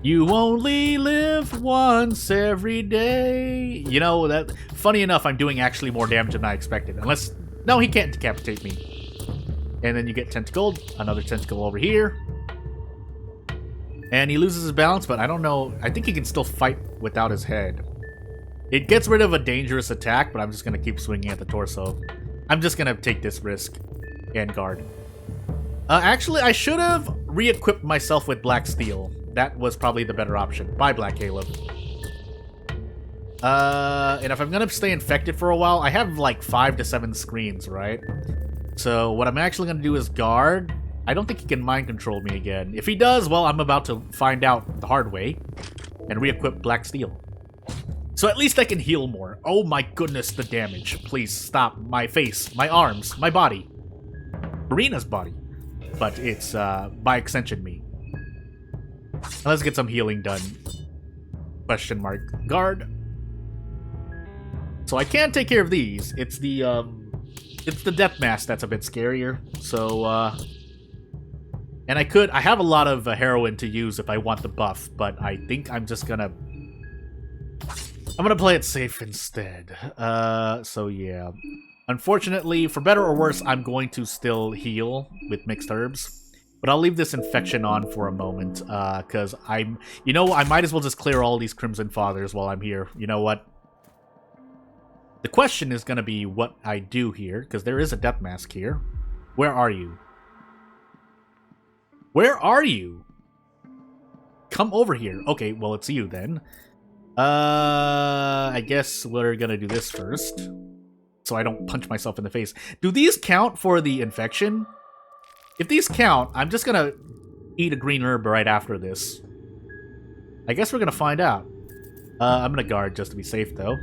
You only live once every day. You know, that. Funny enough, I'm doing actually more damage than I expected. Unless... No, he can't decapitate me. And then you get tentacle. Another tentacle over here. And he loses his balance, but I don't know. I think he can still fight without his head. It gets rid of a dangerous attack, but I'm just gonna keep swinging at the torso. I'm just gonna take this risk. And guard. Actually, I should have re-equipped myself with Black Steel. That was probably the better option. Bye, Black Kalev. And if I'm gonna stay infected for a while, I have like 5 to 7 screens, right? So what I'm actually gonna do is guard. I don't think he can mind control me again. If he does, well, I'm about to find out the hard way and re-equip Black Steel. So at least I can heal more. Oh my goodness, the damage. Please stop. My face, my arms, my body. Marina's body. But it's, by extension, me. Let's get some healing done. Question mark. Guard. So I can take care of these. It's the death mask that's a bit scarier. So, and I have a lot of heroin to use if I want the buff, but I think I'm just gonna... I'm gonna play it safe instead. So yeah. Unfortunately, for better or worse, I'm going to still heal with mixed herbs. But I'll leave this infection on for a moment, because I'm... You know, I might as well just clear all these Crimson Fathers while I'm here. You know what? The question is going to be what I do here, because there is a death mask here. Where are you? Where are you? Come over here. Okay, well, it's you then. I guess we're going to do this first. So I don't punch myself in the face. Do these count for the infection? If these count, I'm just gonna eat a green herb right after this. I guess we're gonna find out. I'm gonna guard just to be safe, though.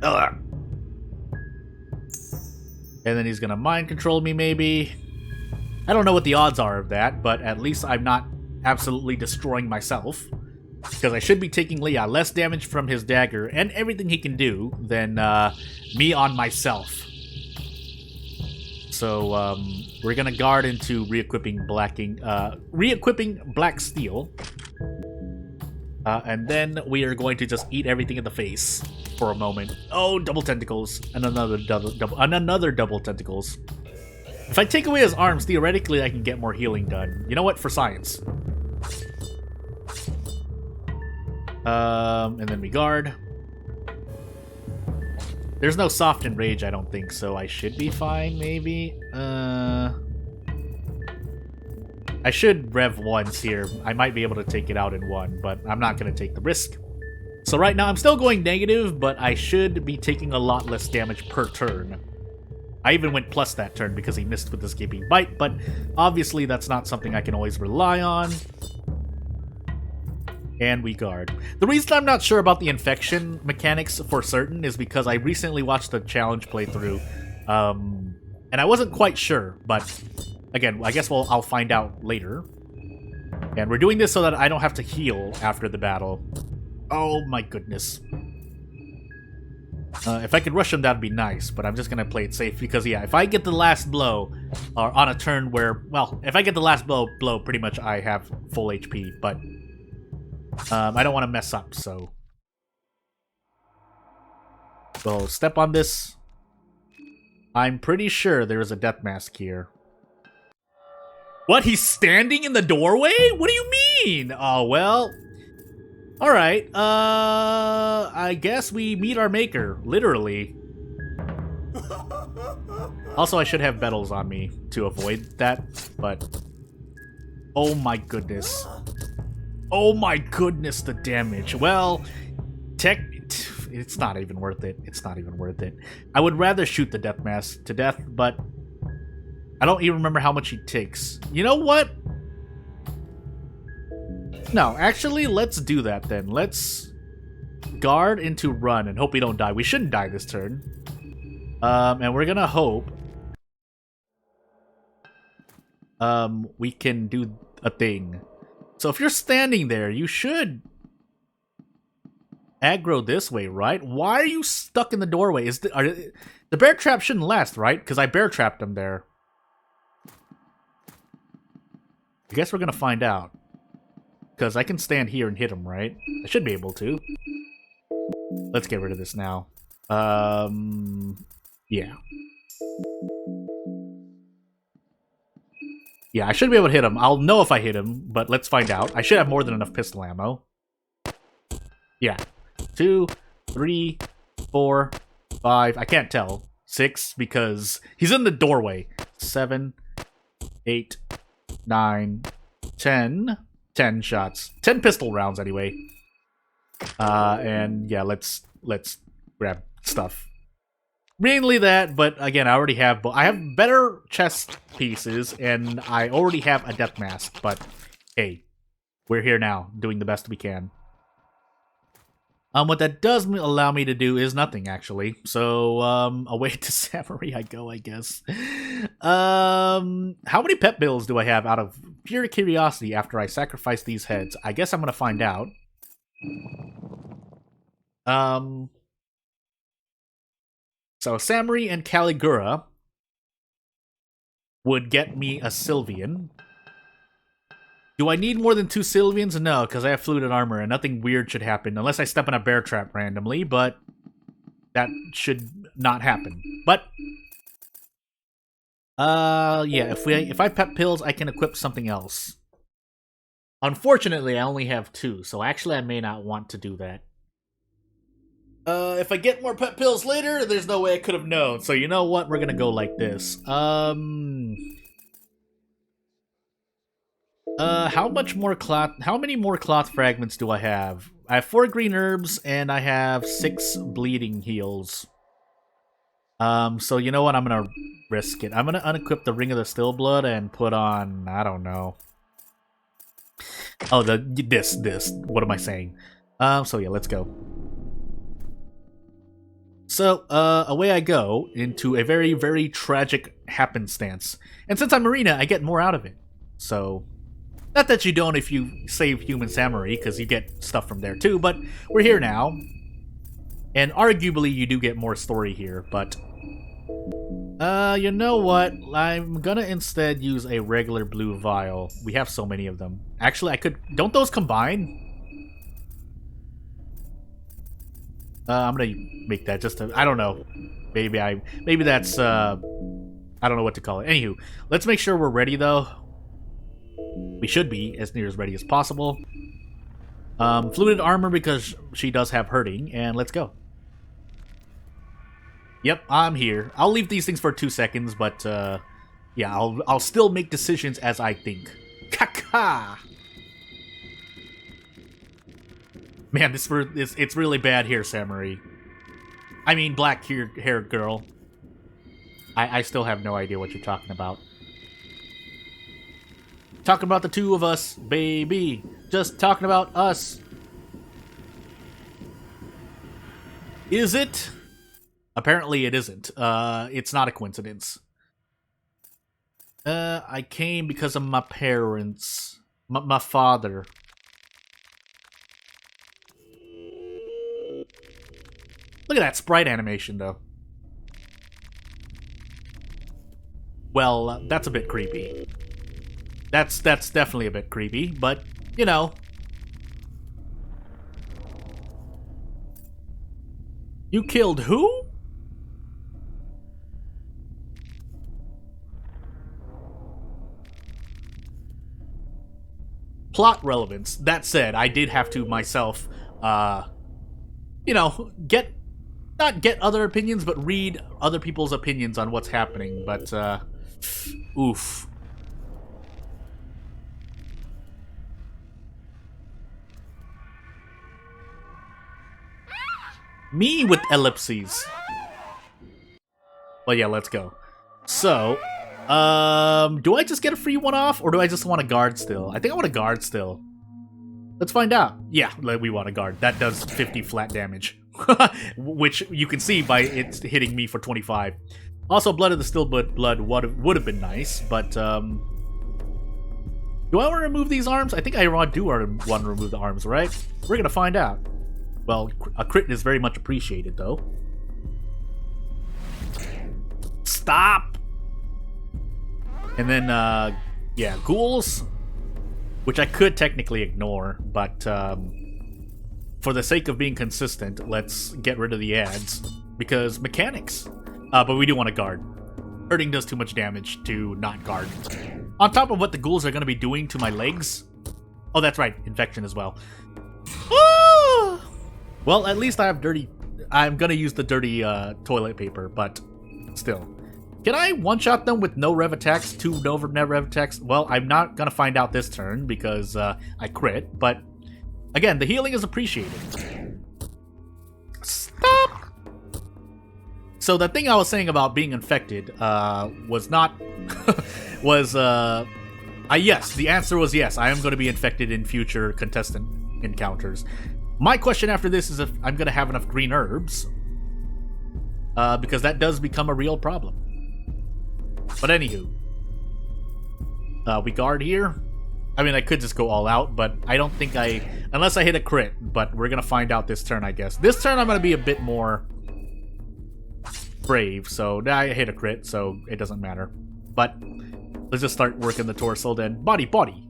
Ugh. And then he's gonna mind control me, maybe. I don't know what the odds are of that, but at least I'm not absolutely destroying myself. Because I should be taking less damage from his dagger and everything he can do than me on myself. So we're gonna guard into re-equipping Black Steel, and then we are going to just eat everything in the face for a moment. Oh, double tentacles and another double tentacles. If I take away his arms, theoretically I can get more healing done. You know what? For science. And then we guard. There's no soft and rage, I don't think, so I should be fine, maybe. I should rev once here. I might be able to take it out in one, but I'm not going to take the risk. So right now, I'm still going negative, but I should be taking a lot less damage per turn. I even went plus that turn because he missed with this gaping bite, but obviously that's not something I can always rely on. And we guard. The reason I'm not sure about the infection mechanics for certain is because I recently watched the challenge playthrough, and I wasn't quite sure, but again, I guess I'll find out later. And we're doing this so that I don't have to heal after the battle. Oh my goodness. If I could rush him, that'd be nice, but I'm just gonna play it safe because, yeah, if I get the last blow, or on a turn where, well, if I get the last blow, pretty much I have full HP, but I don't want to mess up, so. We'll step on this. I'm pretty sure there is a death mask here. What? He's standing in the doorway? What do you mean? Oh, well. Alright, I guess we meet our maker, literally. Also, I should have betals on me to avoid that, but... Oh my goodness. Oh my goodness, the damage. Well, it's not even worth it. It's not even worth it. I would rather shoot the death mask to death, but... I don't even remember how much he takes. You know what? No, actually, let's do that then. Let's guard into run and hope we don't die. We shouldn't die this turn. And we're gonna hope we can do a thing. So if you're standing there, you should aggro this way, right? Why are you stuck in the doorway? The bear trap shouldn't last, right? Because I bear trapped him there. I guess we're gonna find out. Because I can stand here and hit him, right? I should be able to. Let's get rid of this now. Yeah. Yeah, I should be able to hit him. I'll know if I hit him, but let's find out. I should have more than enough pistol ammo. Yeah. 2, 3, 4, 5. I can't tell. 6, because he's in the doorway. 7, 8, 9, 10... 10 shots. 10 pistol rounds, anyway. And yeah, let's grab stuff. Mainly that, but again, I already have... I have better chest pieces, and I already have a death mask, but hey, we're here now, doing the best we can. What that does allow me to do is nothing, actually. So, away to Samarie I go, I guess. How many pet bills do I have out of pure curiosity after I sacrifice these heads? I guess I'm gonna find out. So Samarie and Caligura would get me a Sylvian. Do I need more than 2 Sylvians? No, because I have fluted armor and nothing weird should happen unless I step in a bear trap randomly, but that should not happen. But yeah, if I pet pills, I can equip something else. Unfortunately, I only have 2, so actually I may not want to do that. If I get more pet pills later, there's no way I could have known. So you know what? We're gonna go like this. How many more cloth fragments do I have? I have 4 green herbs, and I have 6 bleeding heals. So you know what? I'm gonna risk it. I'm gonna unequip the Ring of the Still Blood and put on, I don't know. Oh, this. What am I saying? So yeah, let's go. So, away I go into a very, very tragic happenstance. And since I'm Marina, I get more out of it. So, not that you don't if you save human Samarie, because you get stuff from there too, but we're here now. And arguably you do get more story here, but... you know what? I'm gonna instead use a regular blue vial. We have so many of them. Actually, I could... Don't those combine? I'm gonna make that just to... I don't know. Maybe that's... I don't know what to call it. Anywho, let's make sure we're ready, though. We should be as near as ready as possible. Fluted armor because she does have hurting, and let's go. Yep, I'm here. I'll leave these things for 2 seconds, but yeah, I'll still make decisions as I think. Kaka! Man, it's really bad here, Samarie. I mean, black-haired girl. I still have no idea what you're talking about. Talking about the 2 of us, baby. Just talking about us. Is it? Apparently it isn't. It's not a coincidence. I came because of my parents. My father. Look at that sprite animation, though. Well, that's a bit creepy. That's definitely a bit creepy, but, you know. You killed who? Plot relevance. That said, I did have to myself, you know, not get other opinions, but read other people's opinions on what's happening. But, oof. Me with ellipses. Well, yeah, let's go. So, do I just get a free one off, or do I just want a guard still? I think I want a guard still. Let's find out. Yeah, we want a guard. That does 50 flat damage. Which you can see by it hitting me for 25. Also, Blood of the Stillblood blood would have been nice, but, do I want to remove these arms? I think I do want to remove the arms, right? We're gonna find out. Well, a crit is very much appreciated, though. Stop! And then, yeah, ghouls, which I could technically ignore, but for the sake of being consistent, let's get rid of the ads, because mechanics. But we do want to guard. Hurting does too much damage to not guard. On top of what the ghouls are going to be doing to my legs. Oh, that's right, infection as well. Ah! Well, at least I have dirty... I'm going to use the dirty toilet paper, but still. Can I one-shot them with no rev attacks? 2 no rev attacks? Well, I'm not going to find out this turn because I crit, but again, the healing is appreciated. Stop! So the thing I was saying about being infected was not... yes, the answer was yes. I am going to be infected in future contestant encounters. My question after this is if I'm going to have enough green herbs. Because that does become a real problem. But anywho. We guard here. I mean, I could just go all out, but I don't think unless I hit a crit, but we're going to find out this turn, I guess. This turn I'm going to be a bit more brave, so now I hit a crit, so it doesn't matter. But let's just start working the torso then. Body, body.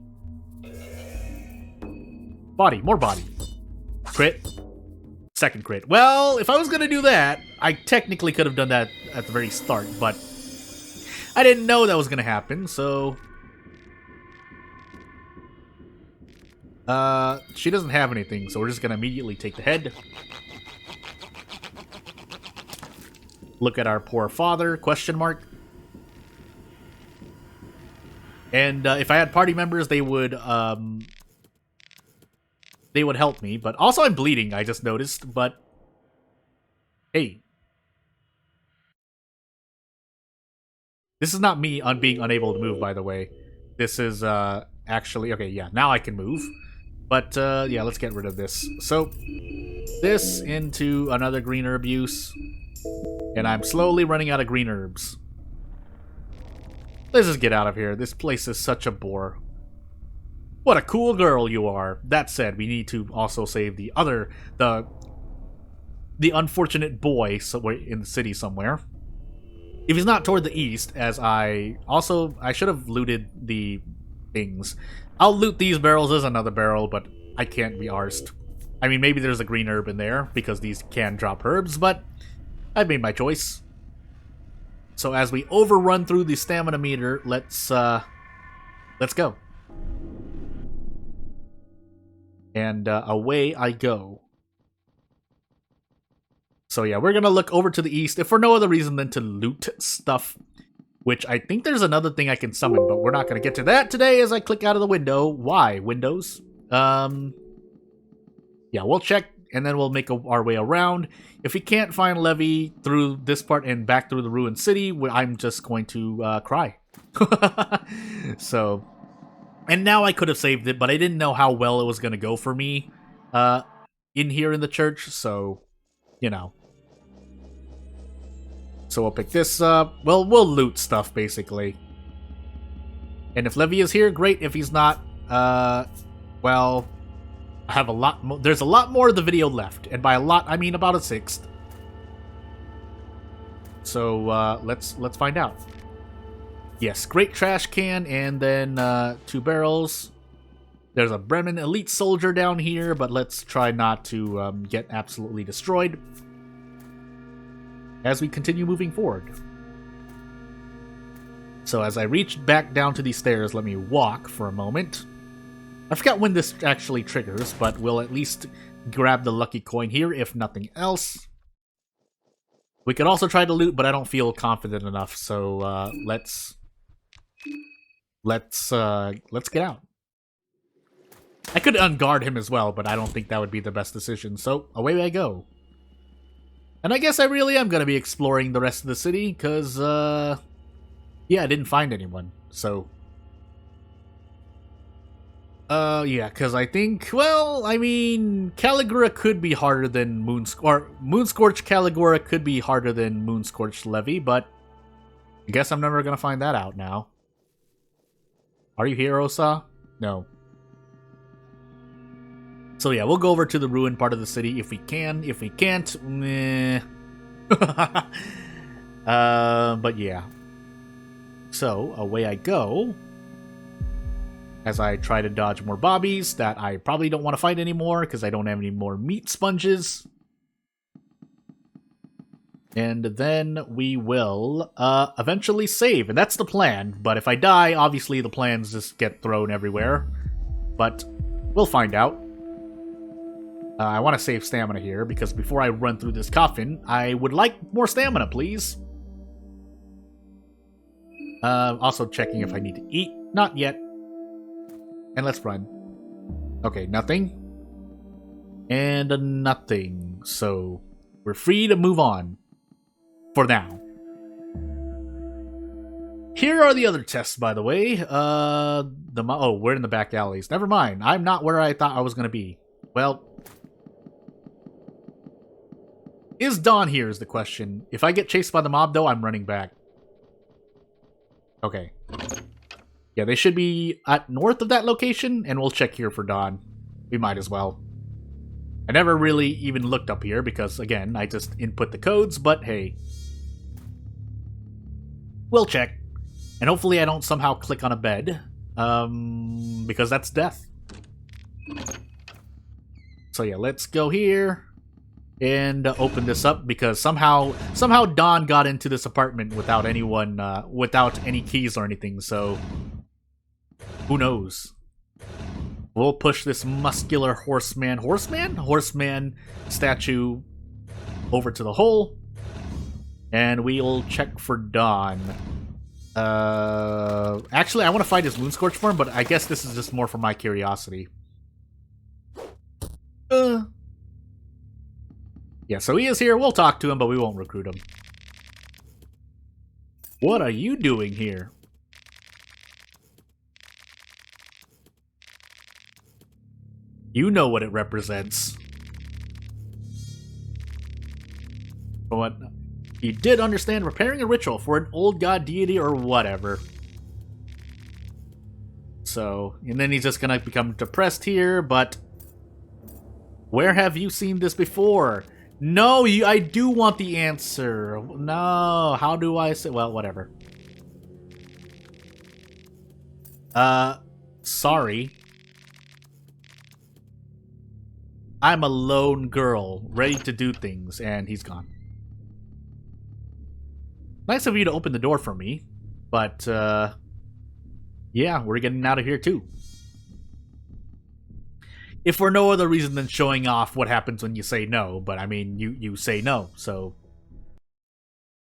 Body, more body. Crit. Second crit. Well, if I was going to do that, I technically could have done that at the very start, but I didn't know that was going to happen, so... she doesn't have anything, so we're just going to immediately take the head. Look at our poor father, question mark. And if I had party members, they would help me. But also I'm bleeding, I just noticed, but hey. This is not me being unable to move, by the way. This is actually... Okay, yeah, now I can move. But yeah, let's get rid of this. So, this into another green herb use. And I'm slowly running out of green herbs. Let's just get out of here. This place is such a bore. What a cool girl you are. That said, we need to also save the unfortunate boy somewhere in the city somewhere. If he's not toward the east, as I should have looted the things. I'll loot these barrels. There's another barrel, but I can't be arsed. I mean, maybe there's a green herb in there, because these can drop herbs, but I've made my choice. So as we overrun through the stamina meter, let's go. And away I go. So yeah, we're gonna look over to the east, if for no other reason than to loot stuff. Which I think there's another thing I can summon, but we're not gonna get to that today as I click out of the window. Why? Windows? Yeah, we'll check, and then we'll make our way around. If we can't find Levy through this part and back through the ruined city, I'm just going to cry. So, and now I could have saved it, but I didn't know how well it was going to go for me in here in the church, so, you know. So we'll pick this up. Well, we'll loot stuff, basically. And if Levy is here, great. If he's not, Well, I have a lot more. There's a lot more of the video left, and by a lot, I mean about a sixth. So, let's find out. Yes, great trash can, and then, 2 barrels. There's a Bremen elite soldier down here, but let's try not to, get absolutely destroyed as we continue moving forward. So as I reach back down to these stairs, let me walk for a moment. I forgot when this actually triggers, but we'll at least grab the lucky coin here, if nothing else. We could also try to loot, but I don't feel confident enough, so let's get out. I could unguard him as well, but I don't think that would be the best decision, so away I go. And I guess I really am going to be exploring the rest of the city, because, yeah, I didn't find anyone, so... yeah, because I think, well, I mean, Caligura could be harder than Moonscorch Caligura could be harder than Moonscorch Levy, but I guess I'm never going to find that out now. Are you here, Osa? No. So yeah, we'll go over to the ruined part of the city if we can. If we can't, meh. But yeah. So, away I go. As I try to dodge more bobbies that I probably don't want to fight anymore because I don't have any more meat sponges. And then we will eventually save, and that's the plan. But if I die, obviously the plans just get thrown everywhere. But we'll find out. I want to save stamina here, because before I run through this coffin, I would like more stamina, please. Also checking if I need to eat. Not yet. And let's run. Okay, nothing. And nothing. So, we're free to move on. For now. Here are the other tests, by the way. Oh, we're in the back alleys. Never mind. I'm not where I thought I was going to be. Well... Is Daan here is the question. If I get chased by the mob, though, I'm running back. Okay. Yeah, they should be at north of that location, and we'll check here for Daan. We might as well. I never really even looked up here, because, again, I just input the codes, but hey. We'll check. And hopefully I don't somehow click on a bed. Because that's death. So yeah, let's go here. And open this up, because somehow Daan got into this apartment without anyone, without any keys or anything, so who knows? We'll push this muscular horseman statue over to the hole, and we'll check for Daan. Actually, I want to fight his Moonscorch form, but I guess this is just more for my curiosity. Yeah, so he is here. We'll talk to him, but we won't recruit him. What are you doing here? You know what it represents. What? He did understand preparing a ritual for an old god deity or whatever. So, and then he's just gonna become depressed here, but... Where have you seen this before? No, I do want the answer. No, how do I say? Well, whatever. Sorry. I'm a lone girl, ready to do things, and he's gone. Nice of you to open the door for me, but, yeah, we're getting out of here too. If for no other reason than showing off what happens when you say no, but I mean, you say no, so...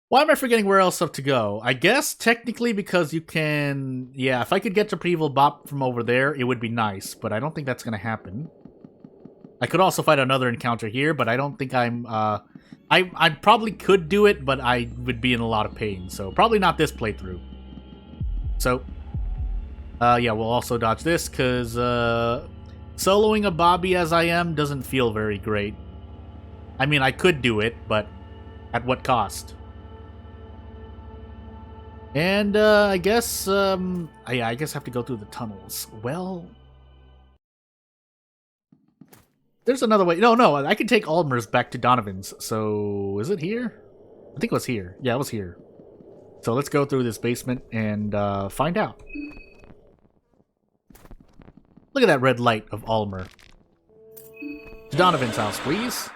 Why am I forgetting where else to go? I guess, technically, because you can... Yeah, if I could get to PRHVL Bop from over there, it would be nice, but I don't think that's gonna happen. I could also fight another encounter here, but I don't think I'm, I probably could do it, but I would be in a lot of pain, so probably not this playthrough. So, yeah, we'll also dodge this, because, soloing a Bobby as I am doesn't feel very great. I mean, I could do it, but at what cost? And, I guess, yeah, I guess I have to go through the tunnels. Well, There's another way. No, I can take Almer's back to Donovan's. So, is it here? I think it was here. Yeah, it was here. So let's go through this basement and find out. Look at that red light of Almer. To Donovan's house, please.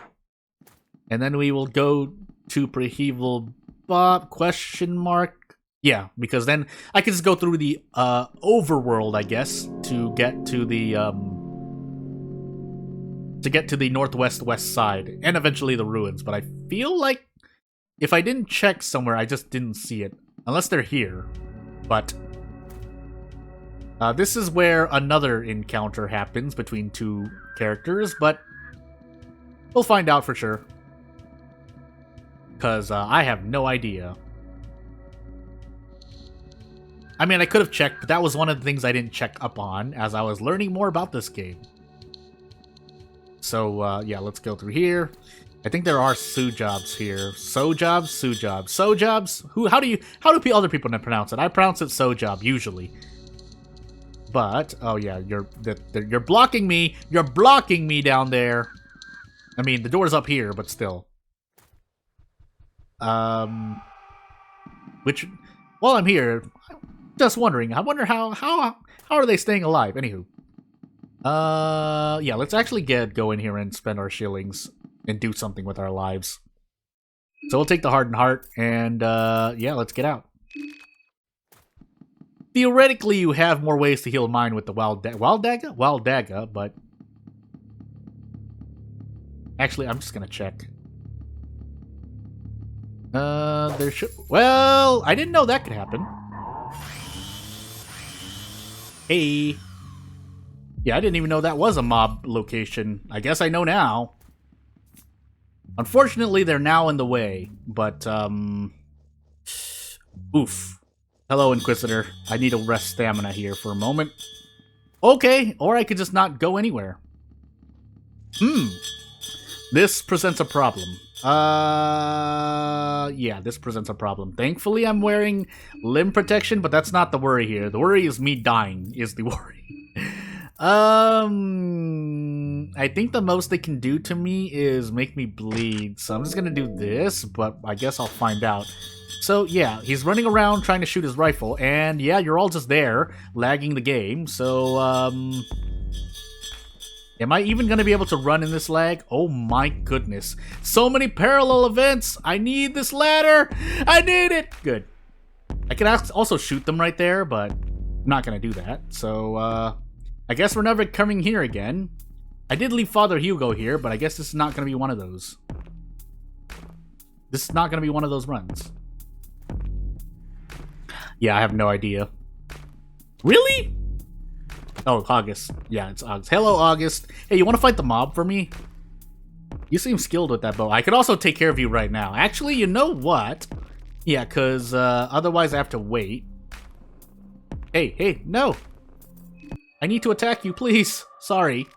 And then we will go to PRHVL Bop, question mark. Yeah, because then I can just go through the overworld, I guess, to get to the northwest west side, and eventually the ruins. But I feel like if I didn't check somewhere, I just didn't see it. Unless they're here. But this is where another encounter happens between two characters, but we'll find out for sure. Because I have no idea. I mean, I could have checked, but that was one of the things I didn't check up on as I was learning more about this game. So, yeah, let's go through here. I think there are Sue jobs here. So jobs, Sue jobs. So jobs? How do other people pronounce it? I pronounce it so job, usually. But, oh yeah, you're blocking me. You're blocking me down there. I mean, the door's up here, but still. While I'm here, just wondering, I wonder how are they staying alive? Anywho. Yeah, let's actually go in here and spend our shillings and do something with our lives. So we'll take the Hardened Heart and, yeah, let's get out. Theoretically, you have more ways to heal mine with the Wild Dagger, but... Actually, I'm just gonna check. There should... Well, I didn't know that could happen. Hey. Yeah, I didn't even know that was a mob location. I guess I know now. Unfortunately, they're now in the way, but, oof. Hello, Inquisitor. I need to rest stamina here for a moment. Okay, or I could just not go anywhere. This presents a problem. Yeah, this presents a problem. Thankfully, I'm wearing limb protection, but that's not the worry here. The worry is me dying, is the worry. I think the most they can do to me is make me bleed, so I'm just gonna do this, but I guess I'll find out. So, yeah, he's running around trying to shoot his rifle, and yeah, you're all just there, lagging the game, so, am I even gonna be able to run in this lag? Oh my goodness. So many parallel events! I need this ladder! I need it! Good. I could also shoot them right there, but I'm not gonna do that, so, I guess we're never coming here again. I did leave Father Hugo here, but I guess this is not going to be one of those. This is not going to be one of those runs. Yeah, I have no idea. Really? Oh, August. Yeah, it's August. Hello, August. Hey, you want to fight the mob for me? You seem skilled with that bow. I could also take care of you right now. Actually, you know what? Yeah, because otherwise I have to wait. Hey, no! I need to attack you, please. Sorry.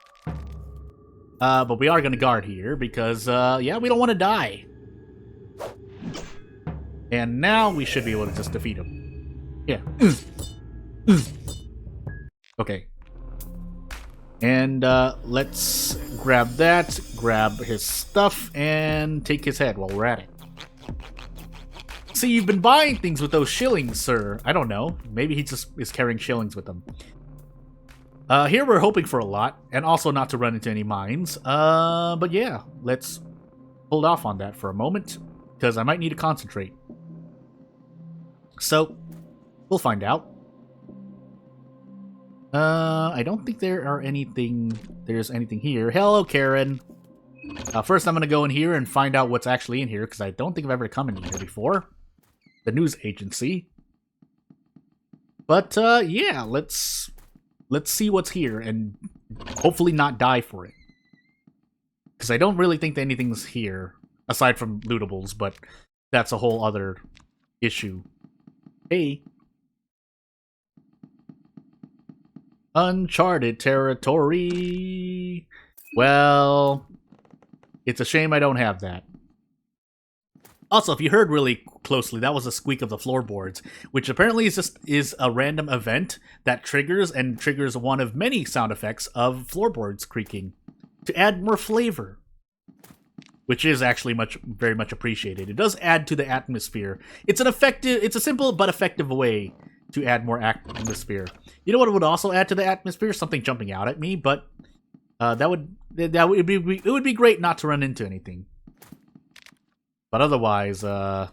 But we are going to guard here because, yeah, we don't want to die. And now we should be able to just defeat him. Yeah. Okay. And, let's grab that, grab his stuff, and take his head while we're at it. See, you've been buying things with those shillings, sir. I don't know. Maybe he just is carrying shillings with him. Here we're hoping for a lot, and also not to run into any mines. But yeah, let's hold off on that for a moment, because I might need to concentrate. So, we'll find out. I don't think there's anything here. Hello, Karen. First I'm gonna go in here and find out what's actually in here, because I don't think I've ever come in here before. The news agency. But, yeah, let's see what's here, and hopefully not die for it. Because I don't really think that anything's here, aside from lootables, but that's a whole other issue. Hey. Uncharted territory. Well, it's a shame I don't have that. Also, if you heard really closely, that was a squeak of the floorboards, which apparently is a random event that triggers one of many sound effects of floorboards creaking. to add more flavor, which is actually very much appreciated. It does add to the atmosphere. It's a simple but effective way to add more atmosphere. You know what would also add to the atmosphere? Something jumping out at me, but it would be great not to run into anything. But otherwise, yeah,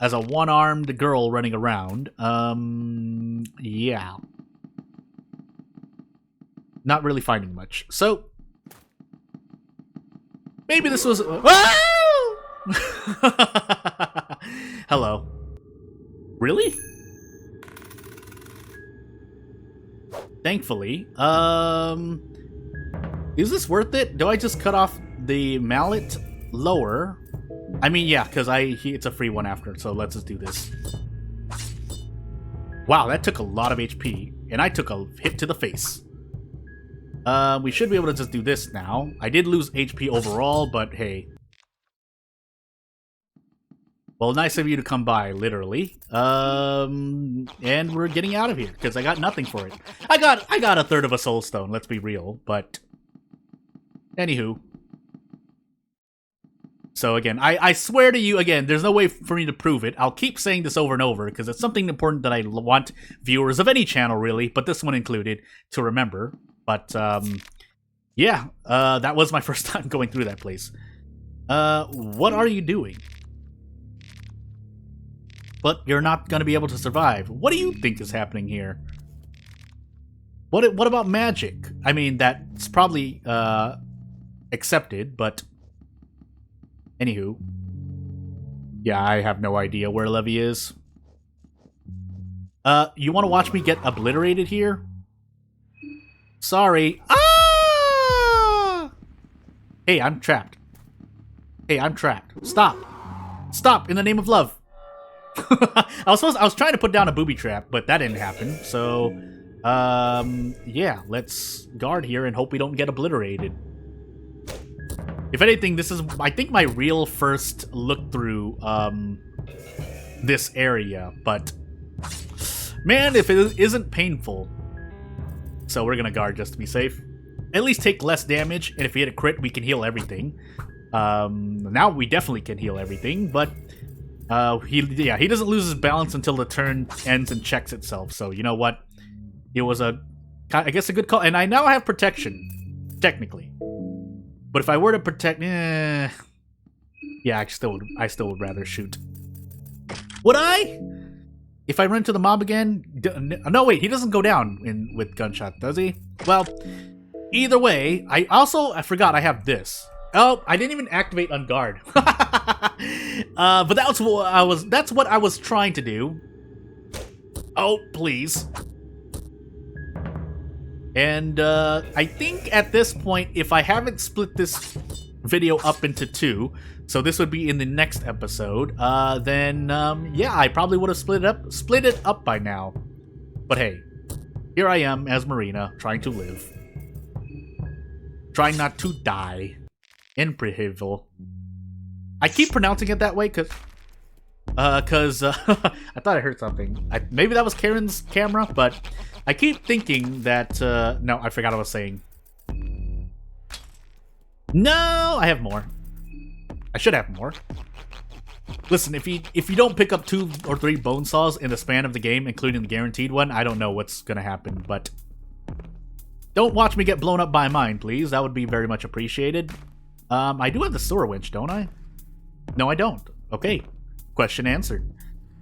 as a one-armed girl running around, yeah, not really finding much. So maybe this was. Hello. Really? Thankfully. Is this worth it? Do I just cut off the mallet lower? I mean, yeah, because it's a free one after, so let's just do this. Wow, that took a lot of HP, and I took a hit to the face. We should be able to just do this now. I did lose HP overall, but hey. Well, nice of you to come by, literally. And we're getting out of here, because I got nothing for it. I got a third of a soul stone, let's be real, but anywho. So again, I swear to you, again, there's no way for me to prove it. I'll keep saying this over and over, because it's something important that I want viewers of any channel, really, but this one included, to remember. But, yeah, that was my first time going through that place. What are you doing? But you're not going to be able to survive. What do you think is happening here? What about magic? I mean, that's probably, accepted, but anywho. Yeah, I have no idea where Levy is. You want to watch me get obliterated here? Sorry. Ah! Hey, I'm trapped. Hey, I'm trapped. Stop. Stop, in the name of love. I was trying to put down a booby trap, but that didn't happen. So, yeah, let's guard here and hope we don't get obliterated. If anything, this is, I think, my real first look through this area, but man, if it isn't painful. So we're gonna guard just to be safe. At least take less damage, and if we hit a crit, we can heal everything. Now we definitely can heal everything, but he doesn't lose his balance until the turn ends and checks itself. So you know what? It was I guess a good call, and I now have protection, technically. But if I were to protect, yeah, I still would rather shoot. Would I? If I run into the mob again? No, wait, he doesn't go down with gunshot, does he? Well, either way, I forgot I have this. Oh, I didn't even activate on guard. But that's what I was trying to do. Oh, please. And I think at this point, if I haven't split this video up into two, so this would be in the next episode, then yeah, I probably would have split it up by now. But hey, here I am as Marina, trying to live. Trying not to die. In PRHVL. I keep pronouncing it that way because I thought I heard something. Maybe that was Karen's camera, but I keep thinking that, no, I forgot what I was saying. No, I have more. I should have more. Listen, if you don't pick up 2 or 3 bone saws in the span of the game, including the guaranteed one, I don't know what's gonna happen, but don't watch me get blown up by mine, please. That would be very much appreciated. I do have the sewer winch, don't I? No, I don't. Okay. Question answered.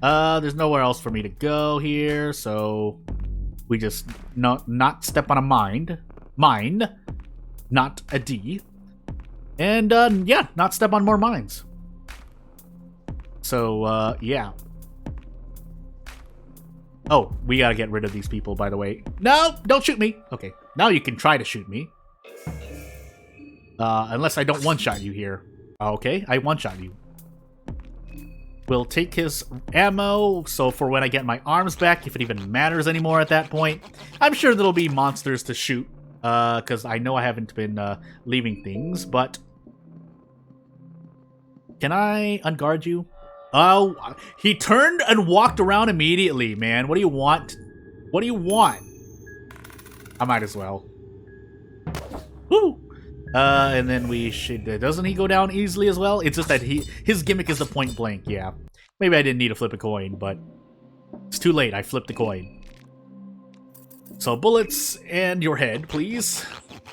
There's nowhere else for me to go here, so we just not step on a mine, not a D, and yeah, not step on more mines. So yeah. Oh, we gotta get rid of these people, by the way. No, don't shoot me. Okay, now you can try to shoot me. Unless I don't one-shot you here. Okay, I one-shot you. We'll take his ammo, so for when I get my arms back, if it even matters anymore at that point. I'm sure there'll be monsters to shoot, because I know I haven't been leaving things, but can I unguard you? Oh, he turned and walked around immediately, man. What do you want? What do you want? I might as well. Woo! And then we should... doesn't he go down easily as well? It's just that his gimmick is the point blank, yeah. Maybe I didn't need to flip a coin, but... It's too late, I flipped the coin. So bullets and your head, please.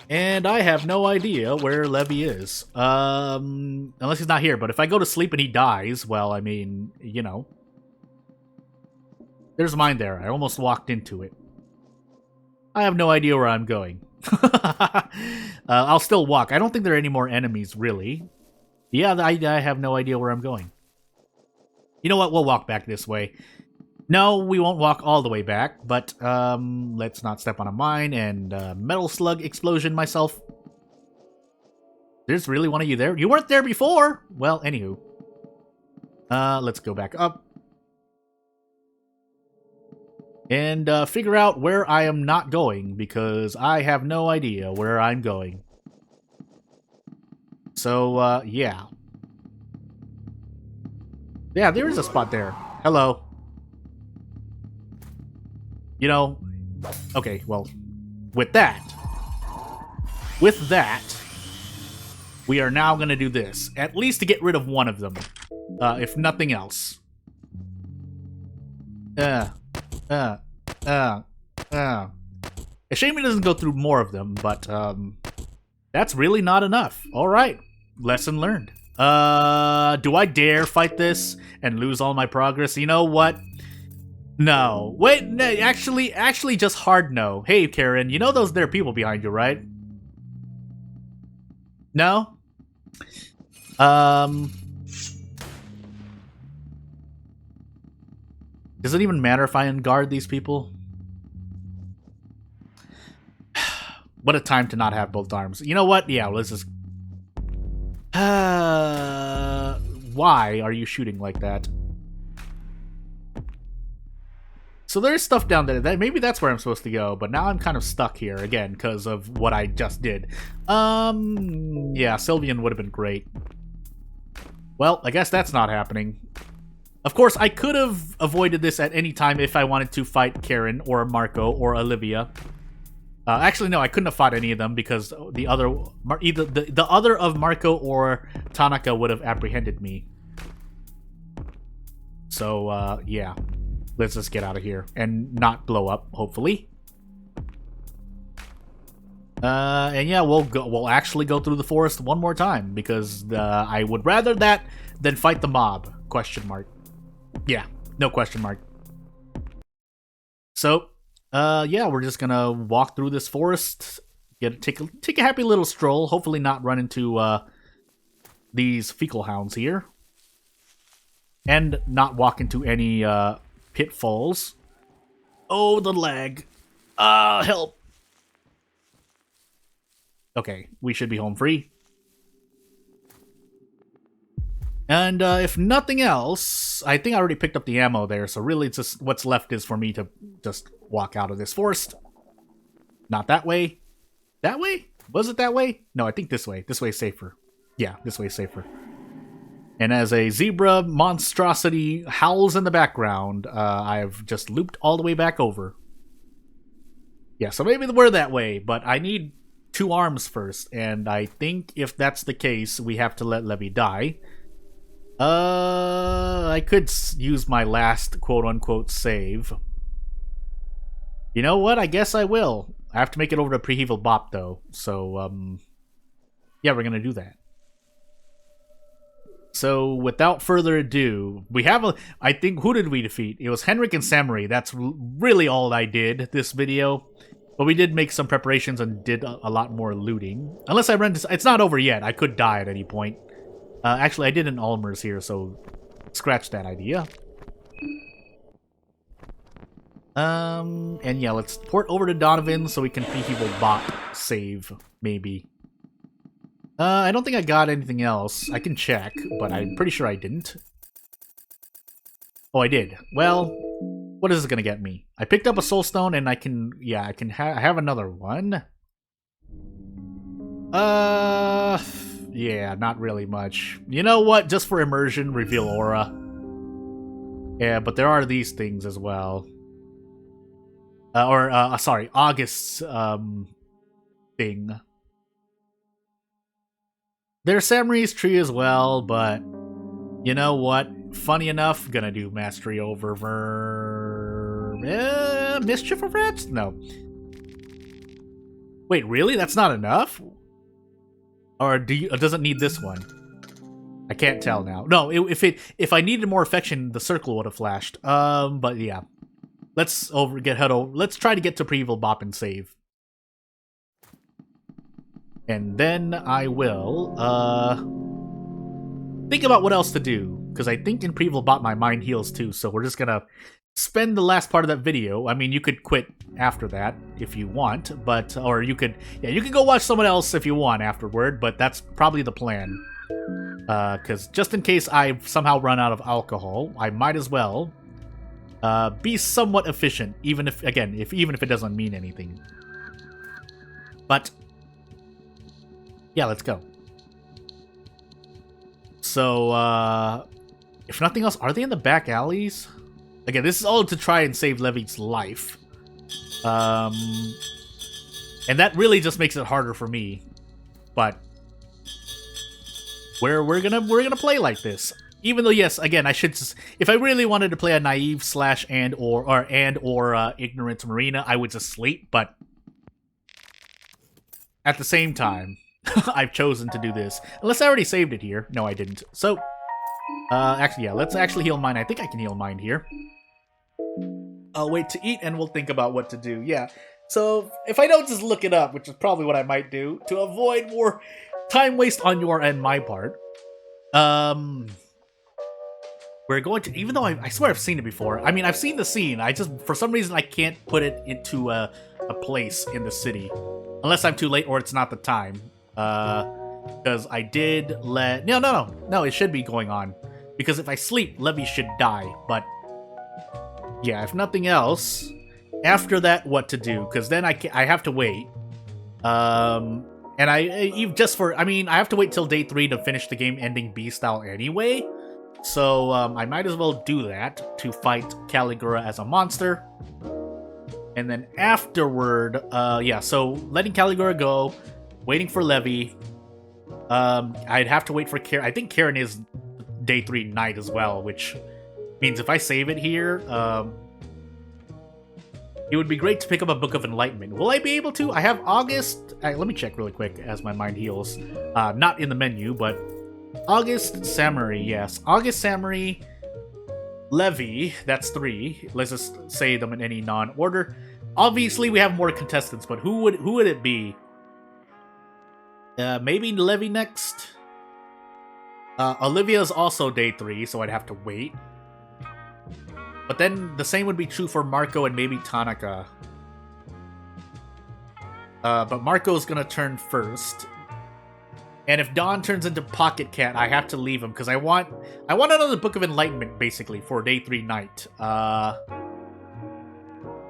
And I have no idea where Levy is. Unless he's not here, but if I go to sleep and he dies, well, I mean, you know. There's mine there, I almost walked into it. I have no idea where I'm going. I'll still walk. I don't think there are any more enemies, really. Yeah, I have no idea where I'm going. You know what? We'll walk back this way. No, we won't walk all the way back, but let's not step on a mine and metal slug explosion myself. There's really one of you there? You weren't there before! Well, anywho. Let's go back up. And figure out where I am not going, because I have no idea where I'm going. So, yeah. Yeah, there is a spot there. Hello. You know, okay, well, with that, we are now going to do this. At least to get rid of one of them, if nothing else. A shame it doesn't go through more of them, but that's really not enough. Alright, lesson learned. Do I dare fight this and lose all my progress? You know what? No. Wait, no, actually just hard no. Hey, Karen, you know there are people behind you, right? No? Does it even matter if I unguard these people? What a time to not have both arms. You know what? Yeah, let's just... why are you shooting like that? So there's stuff down there. Maybe that's where I'm supposed to go, but now I'm kind of stuck here again because of what I just did. Yeah, Sylvian would have been great. Well, I guess that's not happening. Of course, I could have avoided this at any time if I wanted to fight Karen or Marco or Olivia. Actually, no, I couldn't have fought any of them because the other, either the other of Marco or Tanaka would have apprehended me. So, yeah. Let's just get out of here and not blow up, hopefully. And yeah, we'll actually go through the forest one more time because I would rather that than fight the mob, question mark. Yeah, no question mark. So, yeah, we're just gonna walk through this forest, take a happy little stroll, hopefully not run into these fecal hounds here. And not walk into any pitfalls. Oh, the lag. Help. Okay, we should be home free. And if nothing else, I think I already picked up the ammo there, so really it's just what's left is for me to just walk out of this forest. Not that way. That way? Was it that way? No, I think this way. This way's safer. Yeah, this way's safer. And as a zebra monstrosity howls in the background, I've just looped all the way back over. Yeah, so maybe we're that way, but I need 2 arms first, and I think if that's the case, we have to let Levy die. I could use my last quote-unquote save. You know what? I guess I will. I have to make it over to PRHVL Bop, though. So, yeah, we're gonna do that. So, without further ado, we have I think, who did we defeat? It was Henryk and Samarie. That's really all I did this video. But we did make some preparations and did a lot more looting. Unless I run this, it's not over yet. I could die at any point. Actually, I did an Almer's here, so scratch that idea. And yeah, let's port over to Donovan so we can PRHVL Bop save, maybe. I don't think I got anything else. I can check, but I'm pretty sure I didn't. Oh, I did. Well, what is it gonna get me? I picked up a soul stone, and I can, yeah, I can have another one. Yeah, not really much. You know what? Just for immersion, reveal aura. Yeah, but there are these things as well. Sorry, August's, thing. There's Samarie's tree as well, but you know what? Funny enough, gonna do mastery over Mischief of Rats? No. Wait, really? That's not enough? Or does it need this one? I can't tell now. No, if I needed more affection, the circle would have flashed. But yeah. Let's head over. Let's try to get to PRHVL Bop and save. And then I will think about what else to do, because I think in PRHVL Bop my mind heals too, so we're just gonna spend the last part of that video. I mean, you could quit after that if you want, but or you could go watch someone else if you want afterward, but that's probably the plan. Because just in case I somehow run out of alcohol, I might as well be somewhat efficient, even if it doesn't mean anything. But yeah, let's go. So, if nothing else, are they in the back alleys? Again, this is all to try and save Levy's life. And that really just makes it harder for me. But we're gonna play like this. Even though, yes, again, I should just, if I really wanted to play a naive / or ignorant Marina, I would just sleep. But at the same time, I've chosen to do this. Unless I already saved it here. No, I didn't. So, actually, yeah, let's actually heal mine. I think I can heal mine here. I'll wait to eat and we'll think about what to do. Yeah. So, if I don't just look it up, which is probably what I might do, to avoid more time waste on your and my part, we're going to, even though I swear I've seen it before. I mean, I've seen the scene. I just, for some reason, I can't put it into a place in the city. Unless I'm too late or it's not the time. Because I did let... No, it should be going on. Because if I sleep, Levy should die. But, yeah, if nothing else, after that, what to do? Because then I have to wait. And I have to wait till day 3 to finish the game ending B-style anyway. So, I might as well do that to fight Caligura as a monster. And then afterward, so letting Caligura go, waiting for Levy. I'd have to wait for Karen. I think Karen is day 3 night as well, which means if I save it here, it would be great to pick up a Book of Enlightenment. Will I be able to? I have August. Let me check really quick as my mind heals. Not in the menu, but August, Samarie, yes. August, Samarie, Levy, that's 3. Let's just say them in any non-order. Obviously, we have more contestants, but who would it be? Maybe Levy next? Olivia's also day 3, so I'd have to wait. But then the same would be true for Marco and maybe Tanaka. But Marco's gonna turn first. And if Daan turns into Pocket Cat, I have to leave him because I want another Book of Enlightenment basically for day 3 night.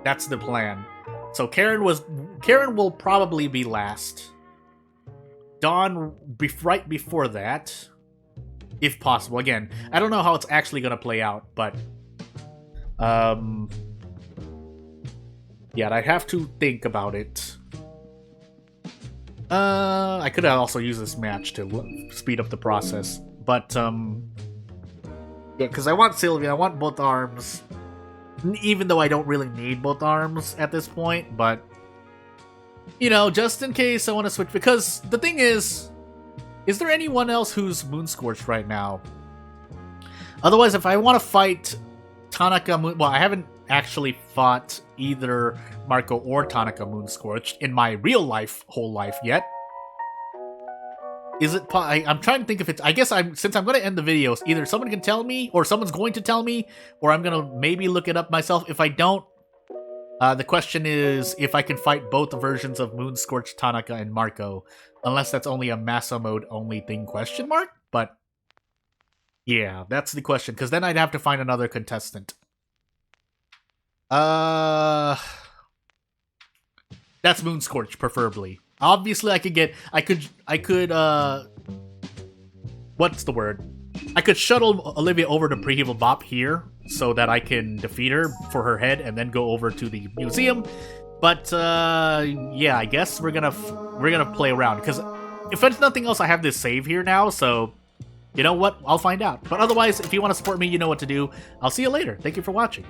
That's the plan. So Karen will probably be last. Daan right before that, if possible. Again, I don't know how it's actually gonna play out, but yeah, I'd have to think about it. I could also use this match to speed up the process, but yeah, because I want Sylvia, I want both arms, even though I don't really need both arms at this point, but you know, just in case I want to switch, because the thing is there anyone else who's Moonscorched right now? Otherwise, if I want to fight Tanaka well, I haven't actually fought either Marco or Tanaka Moonscorched in my real life, whole life yet. Is it? I'm trying to think if it's. I guess since I'm going to end the videos, either someone can tell me, or someone's going to tell me, or I'm going to maybe look it up myself. If I don't, the question is if I can fight both versions of Moonscorched, Tanaka, and Marco, unless that's only a Massa mode only thing? Question mark. But yeah, that's the question, because then I'd have to find another contestant. That's Moonscorched, preferably. Obviously, I could, what's the word? I could shuttle Olivia over to PRHVL Bop here, so that I can defeat her for her head, and then go over to the museum. But, yeah, I guess we're gonna play around, because if it's nothing else, I have this save here now, so you know what? I'll find out. But otherwise, if you want to support me, you know what to do. I'll see you later. Thank you for watching.